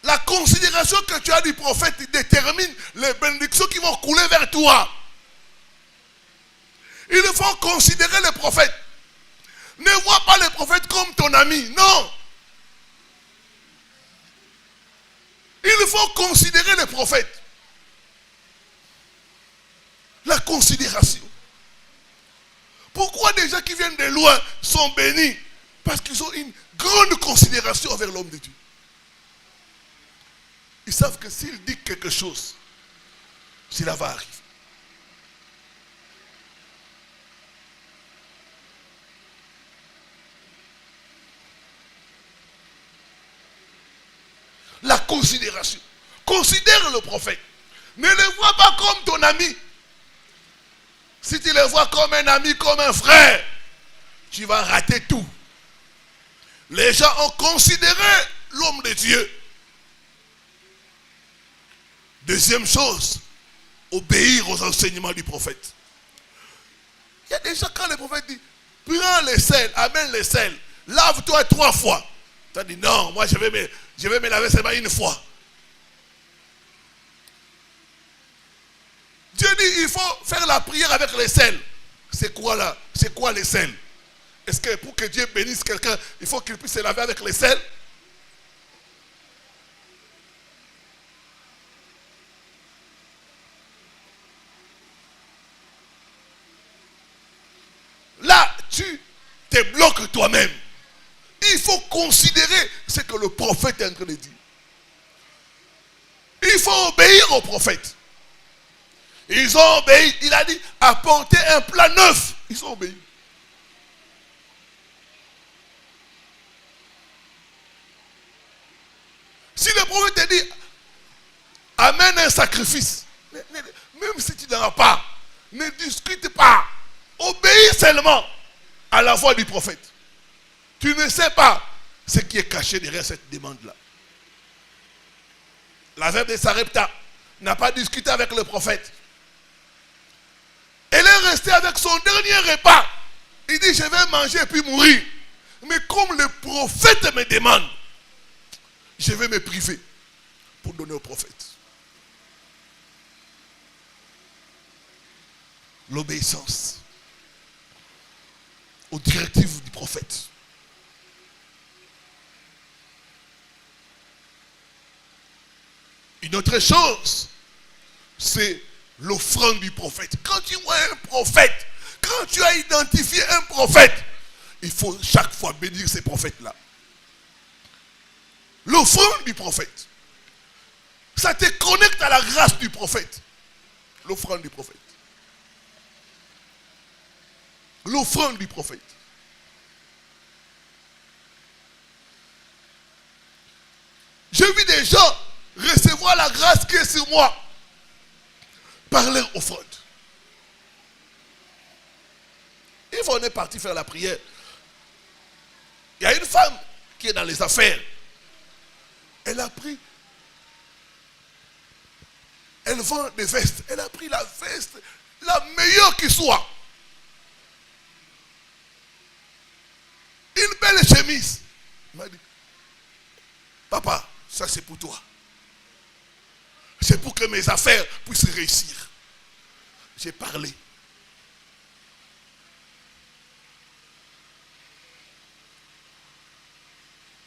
La considération que tu as du prophète détermine les bénédictions qui vont couler vers toi. Il faut considérer les prophètes. Ne vois pas les prophètes comme ton ami. Non. Il faut considérer les prophètes. La considération. Pourquoi des gens qui viennent de loin sont bénis? Parce qu'ils ont une grande considération envers l'homme de Dieu. Ils savent que s'il dit quelque chose, cela va arriver. La considération. Considère le prophète. Ne le vois pas comme ton ami. Si tu le vois comme un ami, comme un frère, tu vas rater tout. Les gens ont considéré l'homme de Dieu. Deuxième chose, obéir aux enseignements du prophète. Il y a des gens, quand le prophète dit, prends les sels, amène les sels, lave-toi 3 fois. Tu as dit, non, moi je vais me laver seulement une fois. Dieu dit, il faut faire la prière avec les sels. C'est quoi là? C'est quoi les sels? Est-ce que pour que Dieu bénisse quelqu'un, il faut qu'il puisse se laver avec les sels? Là, tu te bloques toi-même. Il faut considérer ce que le prophète est en train de dire. Il faut obéir au prophète. Ils ont obéi. Il a dit, apportez un plat neuf. Ils ont obéi. Si le prophète te dit, amène un sacrifice, même si tu n'en as pas, ne discute pas. Obéis seulement à la voix du prophète. Tu ne sais pas ce qui est caché derrière cette demande-là. La veuve de Sarepta n'a pas discuté avec le prophète. Elle est restée avec son dernier repas. Il dit, je vais manger et puis mourir. Mais comme le prophète me demande, je vais me priver pour donner au prophète. l'obéissance aux directives du prophète. Une autre chose, c'est l'offrande du prophète. Quand tu vois un prophète, quand tu as identifié un prophète, il faut chaque fois bénir ces prophètes-là. L'offrande du prophète, ça te connecte à la grâce du prophète. L'offrande du prophète. L'offrande du prophète. J'ai vu des gens recevoir la grâce qui est sur moi par leur offrande. Une fois on est parti faire la prière, il y a une femme qui est dans les affaires. Elle a pris, elle vend des vestes. Elle a pris la veste la meilleure qui soit. Une belle chemise. Elle m'a dit, papa, ça c'est pour toi. C'est pour que mes affaires puissent réussir. J'ai parlé.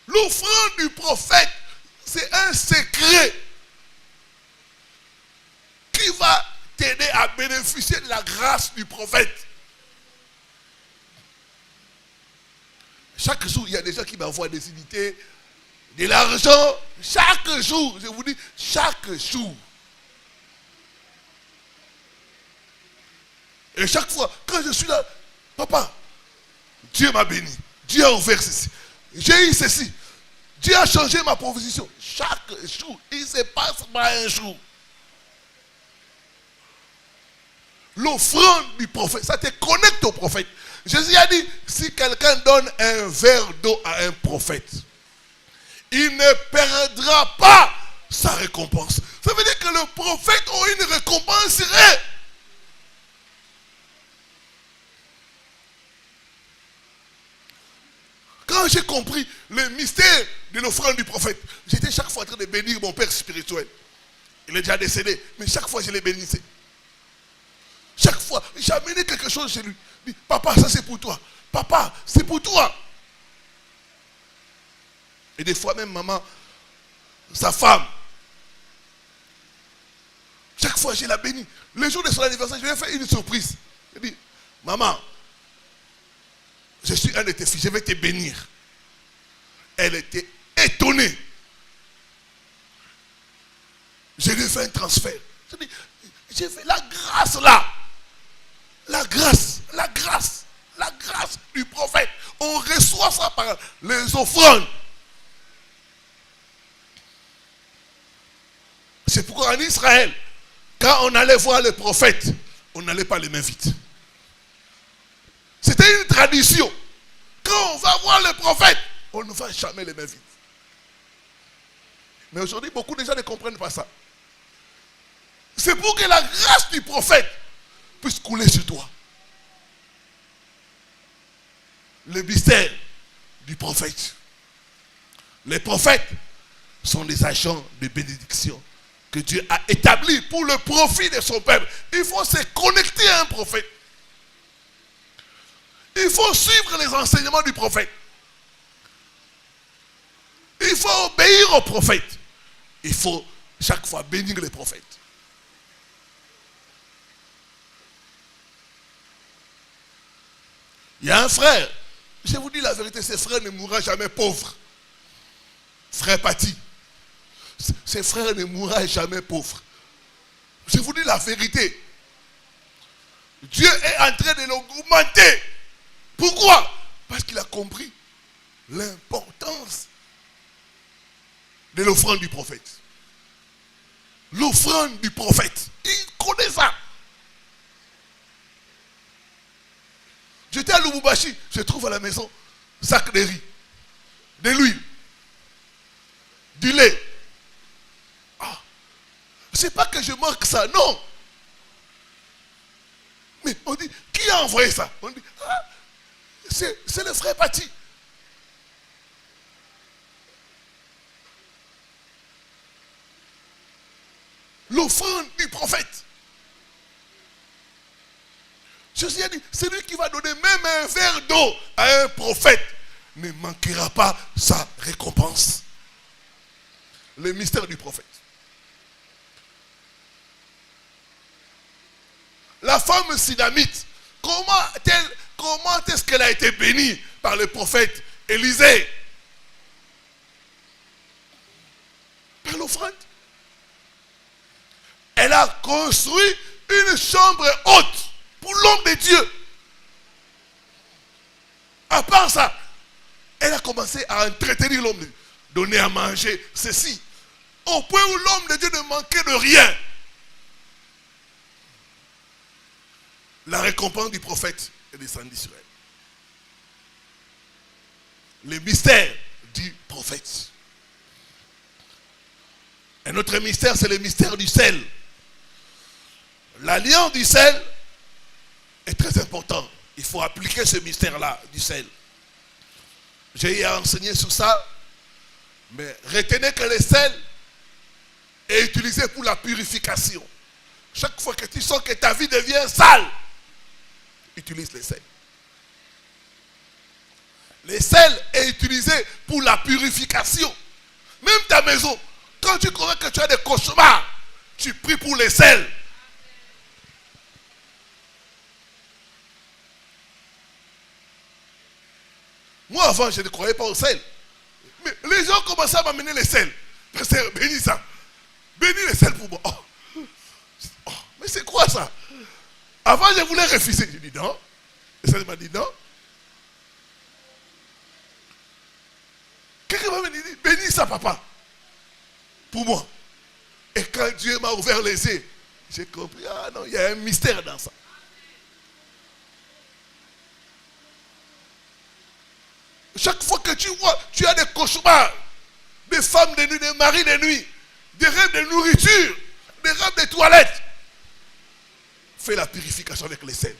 L'offrande du prophète, c'est un secret qui va t'aider à bénéficier de la grâce du prophète. Chaque jour, il y a des gens qui m'envoient des unités, de l'argent. Chaque jour, je vous dis, chaque jour. Et chaque fois, quand je suis là, papa, Dieu m'a béni. Dieu a ouvert ceci. J'ai eu ceci. Dieu a changé ma proposition. Chaque jour, il se passe pas un jour. L'offrande du prophète, ça te connecte au prophète. Jésus a dit, si quelqu'un donne un verre d'eau à un prophète, il ne perdra pas sa récompense. Ça veut dire que le prophète aura une récompense réelle. Quand j'ai compris le mystère de l'offrande du prophète, j'étais chaque fois en train de bénir mon père spirituel. Il est déjà décédé, mais chaque fois je le bénissais. Chaque fois, j'ai amené quelque chose chez lui. Il dit, papa, ça c'est pour toi. Papa, c'est pour toi. Et des fois même maman, sa femme, chaque fois je la bénis. Le jour de son anniversaire, je lui ai fait une surprise. Il dit, maman, je suis un de tes fils, je vais te bénir. Elle était étonnée. Je lui ai fait un transfert. Je dis, j'ai fait la grâce là. La grâce, la grâce, la grâce du prophète. On reçoit ça par les offrandes. C'est pourquoi en Israël, quand on allait voir le prophète, on n'allait pas les mains vides. C'était une tradition. Quand on va voir le prophète, on ne va jamais les mains vides. Mais aujourd'hui, beaucoup de gens ne comprennent pas ça. C'est pour que la grâce du prophète puisse couler sur toi. Le mystère du prophète. Les prophètes sont des agents de bénédiction que Dieu a établis pour le profit de son peuple. Il faut se connecter à un prophète. Il faut suivre les enseignements du prophète. Il faut obéir au prophète. Il faut chaque fois bénir les prophètes. Il y a un frère, je vous dis la vérité, ce frère ne mourra jamais pauvre. Frère Pati, ce frère ne mourra jamais pauvre. Je vous dis la vérité. Dieu est en train de l'augmenter. Pourquoi? Parce qu'il a compris l'importance de l'offrande du prophète. L'offrande du prophète. Il connaît ça. J'étais à Lubumbashi, je trouve à la maison sac de riz, de l'huile, du lait. Ah, c'est pas que je manque ça, non. Mais on dit, qui a envoyé ça? On dit, ah, c'est le frère Pati. L'offrande du prophète. Jésus a dit, celui qui va donner même un verre d'eau à un prophète ne manquera pas sa récompense. Le mystère du prophète. La femme Sidamite, comment est-ce qu'elle a été bénie par le prophète Élisée? Par l'offrande. Elle a construit une chambre haute pour l'homme de Dieu. À part ça, elle a commencé à entretenir l'homme de Dieu, donner à manger, ceci. Au point où l'homme de Dieu ne manquait de rien. La récompense du prophète est descendue sur elle. Le mystère du prophète. Un autre mystère, c'est le mystère du sel. L'alliance du sel est très important. Il faut appliquer ce mystère-là du sel. J'ai enseigné sur ça, mais retenez que le sel est utilisé pour la purification. Chaque fois que tu sens que ta vie devient sale, utilise le sel. Le sel est utilisé pour la purification. Même ta maison, quand tu crois que tu as des cauchemars, tu pries pour le sel. Moi avant, je ne croyais pas au sel. Mais les gens commençaient à m'amener le sel. Pasteur, bénis ça. Bénis le sel pour moi. Oh, mais c'est quoi ça? Avant, je voulais refuser. Je dis non. Le sel m'a dit non. Quelqu'un m'a dit, bénis ça, papa. Pour moi. Et quand Dieu m'a ouvert les yeux, j'ai compris, ah non, il y a un mystère dans ça. Chaque fois que tu vois, tu as des cauchemars, des femmes de nuit, des maris de nuit, des rêves de nourriture, des rêves de toilettes. Fais la purification avec le sel.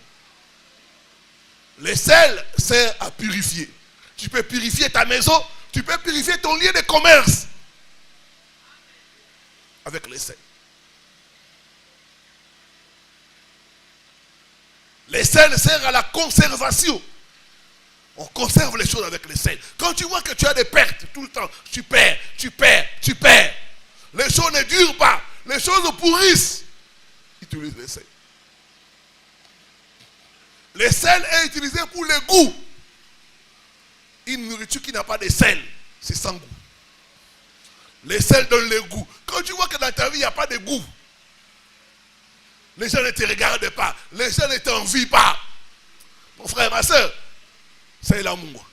Le sel sert à purifier. Tu peux purifier ta maison, tu peux purifier ton lieu de commerce. Avec le sel. Le sel sert à la conservation. On conserve les choses avec le sel. Quand tu vois que tu as des pertes tout le temps, tu perds. Les choses ne durent pas. Les choses pourrissent. Utilise le sel. Le sel est utilisé pour le goût. Une nourriture qui n'a pas de sel, c'est sans goût. Le sel donne le goût. Quand tu vois que dans ta vie, il n'y a pas de goût, les gens ne te regardent pas, les gens ne t'envient pas. Mon frère, ma soeur, c'est l'amour.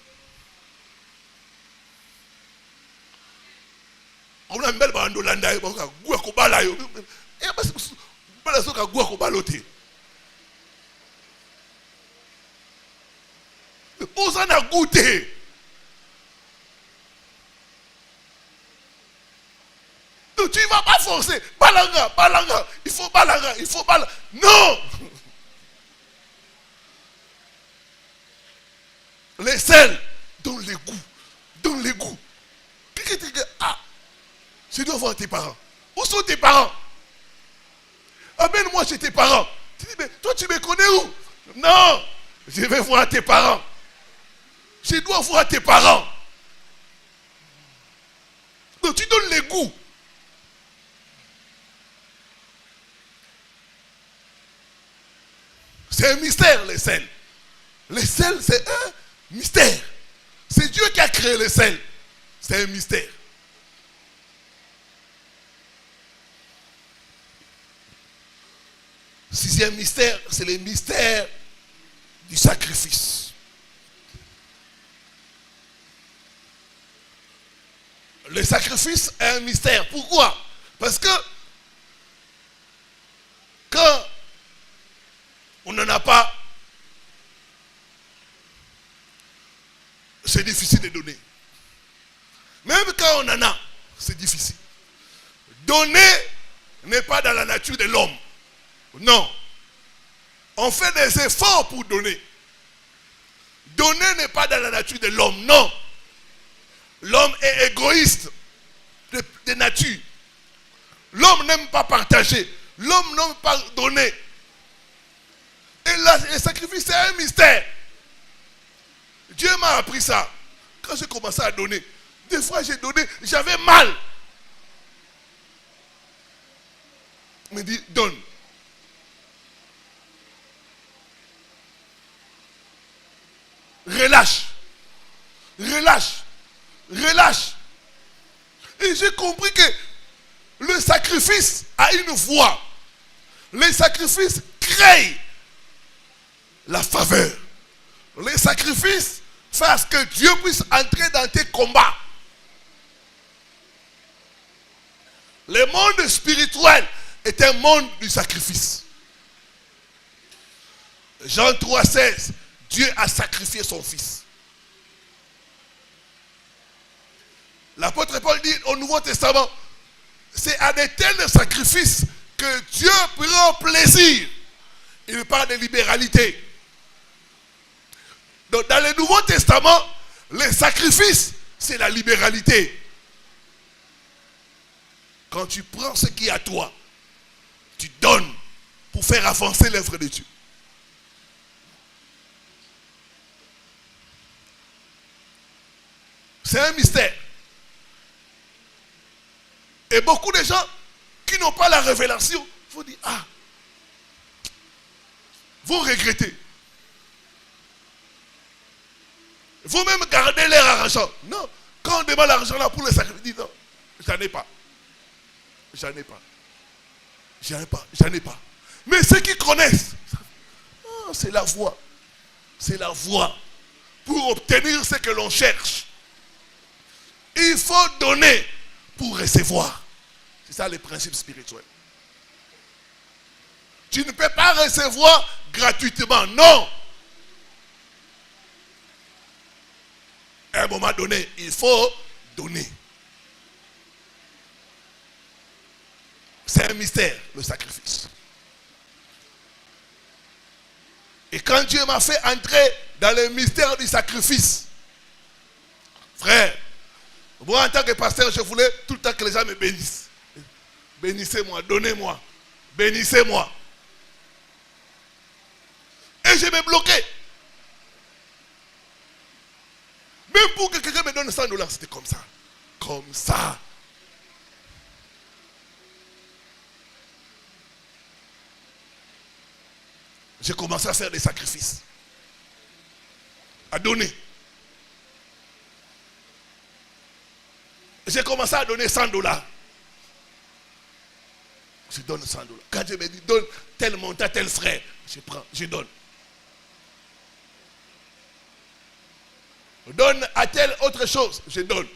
On a un bel bando landa, on a goût à kobala yo. Et parce que bala soka goût à kobalote. On s'en a goûté. Donc tu ne vas pas forcer. Balanga. Il faut balanga. Non. Les sels donnent les goûts. Qu'est-ce que tu dis? Ah, je dois voir tes parents. Où sont tes parents? Amène-moi chez tes parents. Tu dis, mais toi tu me connais où? Non, je vais voir tes parents. Je dois voir tes parents. Donc tu donnes les goûts. C'est un mystère, le sel. Le sel, c'est un mystère. C'est Dieu qui a créé le sel. C'est un mystère. Sixième mystère, c'est le mystère du sacrifice. Le sacrifice est un mystère. Pourquoi? Parce que quand on n'en a pas, c'est difficile de donner. Même quand on en a, c'est difficile. Donner n'est pas dans la nature de l'homme. Non. On fait des efforts pour donner. Donner n'est pas dans la nature de l'homme. Non. L'homme est égoïste de nature. L'homme n'aime pas partager. L'homme n'aime pas donner. Et là, le sacrifice, c'est un mystère. Dieu m'a appris ça. Quand j'ai commencé à donner, des fois j'ai donné, j'avais mal. Il me dit, donne. Relâche. Relâche. Relâche. Et j'ai compris que le sacrifice a une voie. Les sacrifices créent la faveur. Les sacrifices font à ce que Dieu puisse entrer dans tes combats. Le monde spirituel est un monde du sacrifice. Jean 3,16, Dieu a sacrifié son fils. L'apôtre Paul dit au Nouveau Testament, c'est à de tels sacrifices que Dieu prend plaisir. Il parle de libéralité. Donc dans le Nouveau Testament, les sacrifices, c'est la libéralité. Quand tu prends ce qui est à toi, tu donnes pour faire avancer l'œuvre de Dieu. C'est un mystère. Et beaucoup de gens qui n'ont pas la révélation vont dire, ah, vont regretter. Vont même garder leur argent. Non, quand on demande l'argent là pour les sacrifices, ils disent non, j'en ai pas. J'en ai pas. J'en ai pas. J'en ai pas. Mais ceux qui connaissent, oh, c'est la voie. C'est la voie pour obtenir ce que l'on cherche. Il faut donner pour recevoir. C'est ça le principe spirituel. Tu ne peux pas recevoir gratuitement. Non. À un moment donné, il faut donner. C'est un mystère, le sacrifice. Et quand Dieu m'a fait entrer dans le mystère du sacrifice, frère, moi en tant que pasteur, je voulais tout le temps que les gens me bénissent. Bénissez-moi, donnez-moi, bénissez-moi. Et je me bloquais. Même pour que quelqu'un me donne $100, c'était comme ça. Comme ça. J'ai commencé à faire des sacrifices. À donner. J'ai commencé à donner $100. Je donne $100. Quand je me dis, donne tel montant, tel frère, je prends, je donne. Donne à telle autre chose, je donne.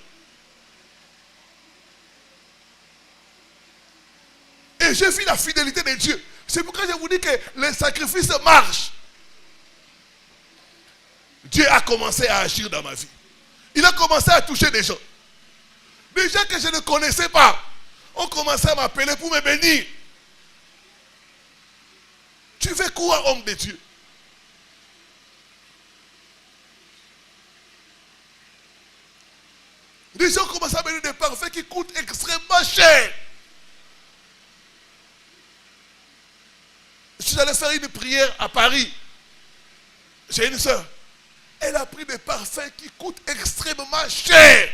Et j'ai vu la fidélité de Dieu. C'est pourquoi je vous dis que les sacrifices marchent. Dieu a commencé à agir dans ma vie. Il a commencé à toucher des gens. Des gens que je ne connaissais pas ont commencé à m'appeler pour me bénir. Tu fais quoi, homme de Dieu? Des gens commencent à venir des parfums qui coûtent extrêmement cher. Je suis allé faire une prière à Paris. J'ai une soeur. Elle a pris des parfums qui coûtent extrêmement cher.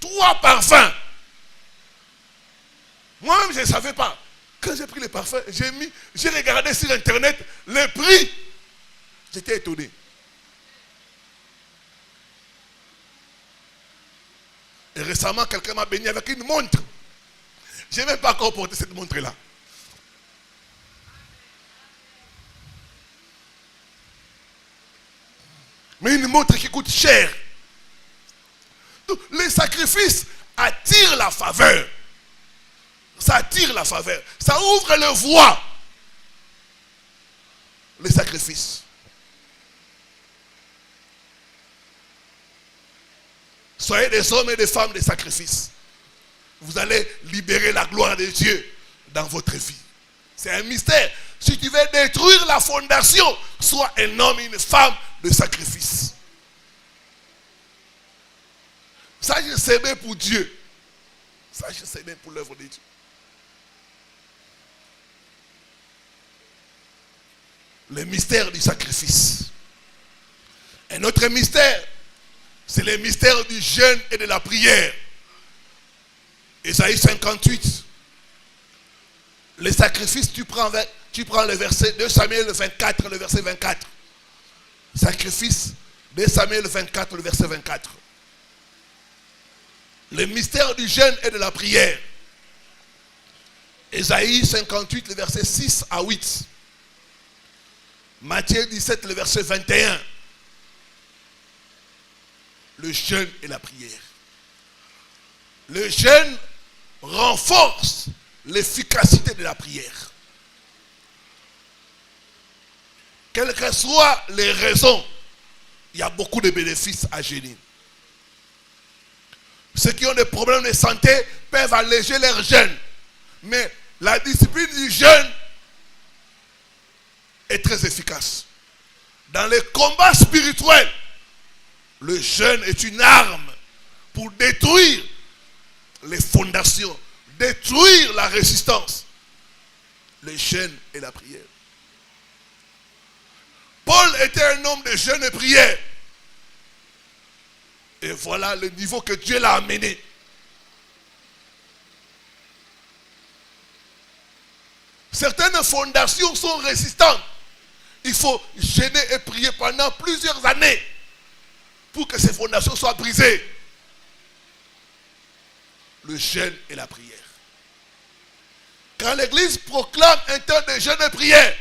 3 parfums. Moi-même, je ne savais pas. Quand j'ai pris les parfums, j'ai regardé sur Internet les prix. J'étais étonné. Et récemment, quelqu'un m'a béni avec une montre. Je n'ai même pas encore porté cette montre-là. Mais une montre qui coûte cher. Donc, les sacrifices attirent la faveur. Ça attire la faveur. Ça ouvre les voies. Les sacrifices. Soyez des hommes et des femmes de sacrifice. Vous allez libérer la gloire de Dieu dans votre vie. C'est un mystère. Si tu veux détruire la fondation, sois un homme et une femme de sacrifice. Ça, je sais bien pour Dieu. Ça, je sais bien pour l'œuvre de Dieu. le mystère du sacrifice. Un autre mystère, c'est le mystère du jeûne et de la prière. Ésaïe 58. Le sacrifice, tu prends le verset 2 Samuel 24, le verset 24. Sacrifice 2 Samuel 24, le verset 24. Le mystère du jeûne et de la prière. Ésaïe 58, le verset 6 à 8. Matthieu 17, le verset 21. Le jeûne et la prière. Le jeûne renforce l'efficacité de la prière. Quelles que soient les raisons, il y a beaucoup de bénéfices à jeûner. Ceux qui ont des problèmes de santé peuvent alléger leur jeûne. Mais la discipline du jeûne est très efficace. Dans les combats spirituels, le jeûne est une arme pour détruire les fondations, détruire la résistance. Le jeûne et la prière. Paul était un homme de jeûne et prière. Et voilà le niveau que Dieu l'a amené. Certaines fondations sont résistantes. Il faut jeûner et prier pendant plusieurs années pour que ces fondations soient brisées. Le jeûne et la prière. Quand l'Église proclame un temps de jeûne et prière,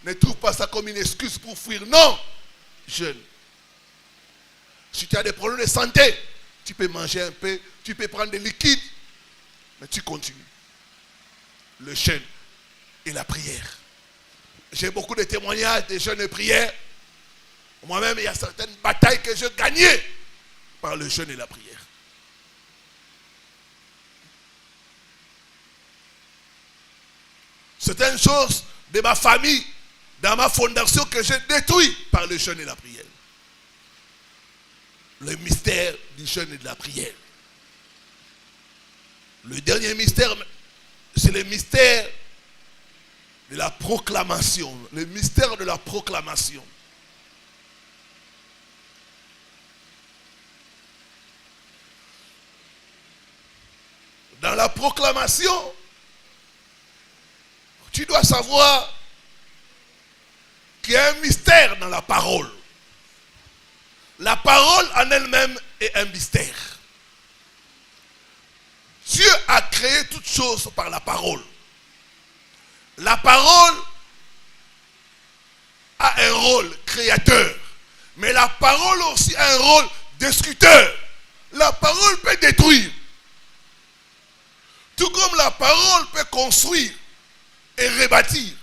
ne trouve pas ça comme une excuse pour fuir. Non, jeûne. Si tu as des problèmes de santé, tu peux manger un peu, tu peux prendre des liquides, mais tu continues. Le jeûne et la prière. J'ai beaucoup de témoignages de jeûne et prière. Moi-même, il y a certaines batailles que je gagnais par le jeûne et la prière. Certaines choses de ma famille, dans ma fondation, que j'ai détruit par le jeûne et la prière. Le mystère du jeûne et de la prière. Le dernier mystère, c'est le mystère de la proclamation. Le mystère de la proclamation. Dans la proclamation, tu dois savoir qu'il y a un mystère dans la parole. La parole en elle-même est un mystère. Dieu a créé toutes choses par la parole. La parole a un rôle créateur, mais la parole aussi a un rôle destructeur. La parole peut détruire, tout comme la parole peut construire et rebâtir.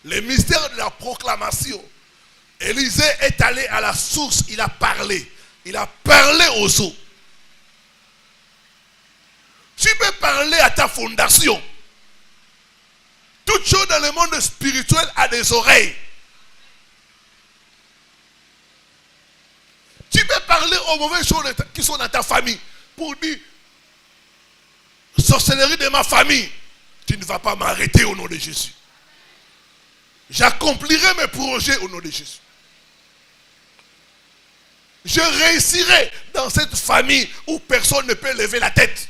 Le mystère de la proclamation. Élisée est allé à la source, il a parlé. Il a parlé aux eaux. Tu peux parler à ta fondation. Toute chose dans le monde spirituel a des oreilles. Tu peux parler aux mauvaises choses qui sont dans ta famille pour dire sorcellerie de ma famille. Tu ne vas pas m'arrêter au nom de Jésus. J'accomplirai mes projets au nom de Jésus. Je réussirai dans cette famille où personne ne peut lever la tête.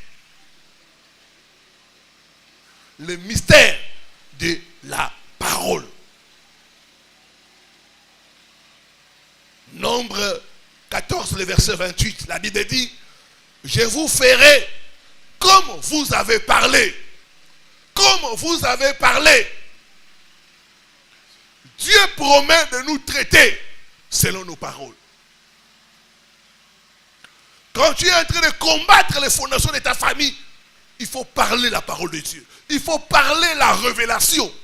Le mystère de la parole. Nombre 14, le verset 28. La Bible dit, je vous ferai comme vous avez parlé. Comme vous avez parlé. Dieu promet de nous traiter selon nos paroles. Quand tu es en train de combattre les fondations de ta famille, il faut parler la parole de Dieu. Il faut parler la révélation.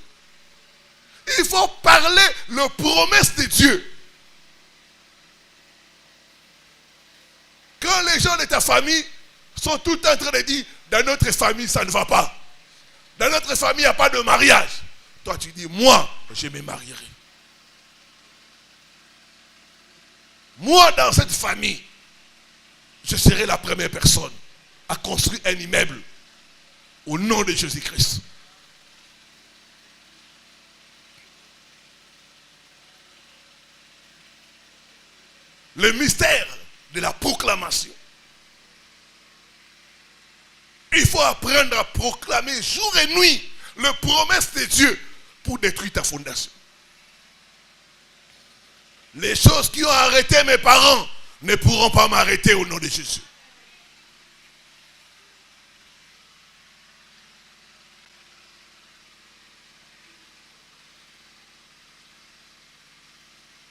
Il faut parler les promesses de Dieu. Quand les gens de ta famille sont tout en train de dire, dans notre famille, ça ne va pas. Dans notre famille, il n'y a pas de mariage. Toi, tu dis, moi, je me marierai. Moi, dans cette famille, je serai la première personne à construire un immeuble au nom de Jésus-Christ. Le mystère de la proclamation. Il faut apprendre à proclamer jour et nuit les promesses de Dieu pour détruire ta fondation. Les choses qui ont arrêté mes parents ne pourront pas m'arrêter au nom de Jésus.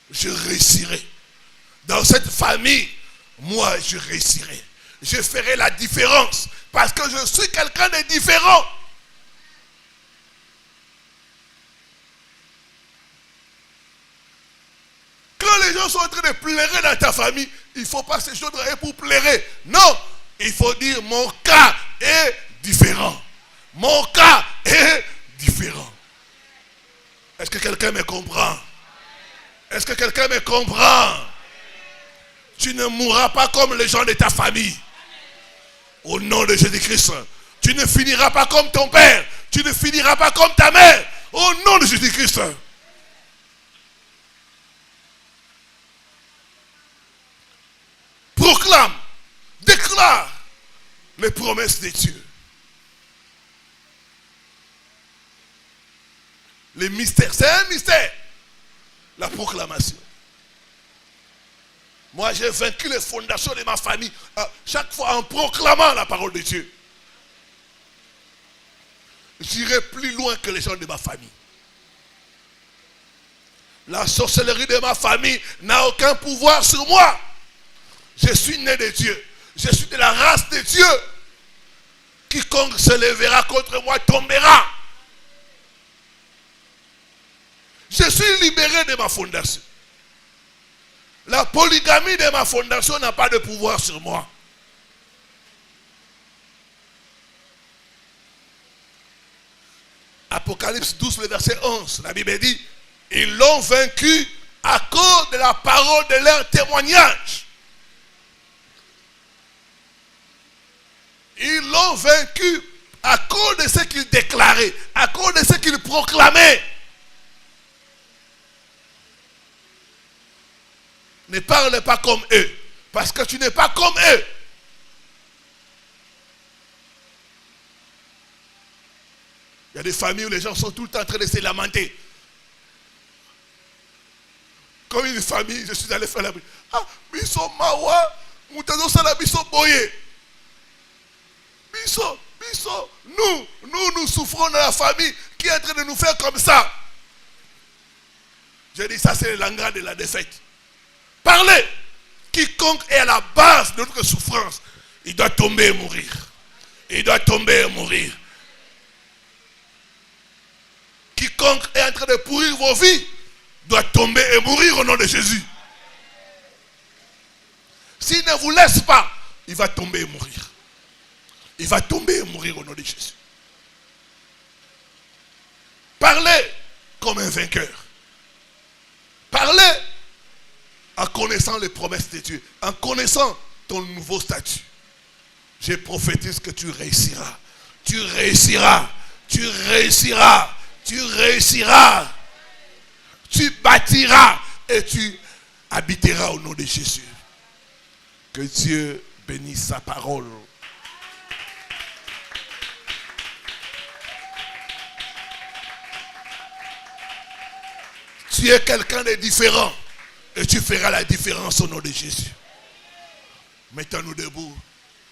Je réussirai. Dans cette famille, moi, je réussirai. Je ferai la différence. Parce que je suis quelqu'un de différent. Quand les gens sont en train de pleurer dans ta famille, il ne faut pas se joindre pour pleurer. Non, il faut dire mon cas est différent. Mon cas est différent. Est-ce que quelqu'un me comprend? Est-ce que quelqu'un me comprend? Tu ne mourras pas comme les gens de ta famille. Au nom de Jésus-Christ. Tu ne finiras pas comme ton père. Tu ne finiras pas comme ta mère. Au nom de Jésus-Christ. Proclame, déclare les promesses de Dieu. Les mystères, c'est un mystère. La proclamation. Moi, j'ai vaincu les fondations de ma famille chaque fois en proclamant la parole de Dieu. J'irai plus loin que les gens de ma famille. La sorcellerie de ma famille n'a aucun pouvoir sur moi. Je suis né de Dieu. Je suis de la race de Dieu. Quiconque se lèvera contre moi tombera. Je suis libéré de ma fondation. La polygamie de ma fondation n'a pas de pouvoir sur moi. Apocalypse 12, le verset 11, la Bible dit, ils l'ont vaincu à cause de la parole de leur témoignage. Ils l'ont vaincu à cause de ce qu'ils déclaraient, à cause de ce qu'ils proclamaient. Ne parle pas comme eux, parce que tu n'es pas comme eux. Il y a des familles où les gens sont tout le temps en train de se lamenter. Comme une famille, je suis allé faire la prière. Ah, biso mawa, moutazo sala biso boye. Biso, nous souffrons dans la famille qui est en train de nous faire comme ça. Je dis ça, c'est le langage de la défaite. Parlez. Quiconque est à la base de notre souffrance, il doit tomber et mourir. Il doit tomber et mourir. Quiconque est en train de pourrir vos vies doit tomber et mourir au nom de Jésus. S'il ne vous laisse pas, il va tomber et mourir. Il va tomber et mourir au nom de Jésus. Parlez comme un vainqueur. Parlez en connaissant les promesses de Dieu, en connaissant ton nouveau statut. Je prophétise que tu réussiras. Tu réussiras. Tu réussiras. Tu réussiras. Tu bâtiras et tu habiteras au nom de Jésus. Que Dieu bénisse sa parole. Tu es quelqu'un de différent et tu feras la différence au nom de Jésus. Mettons-nous debout.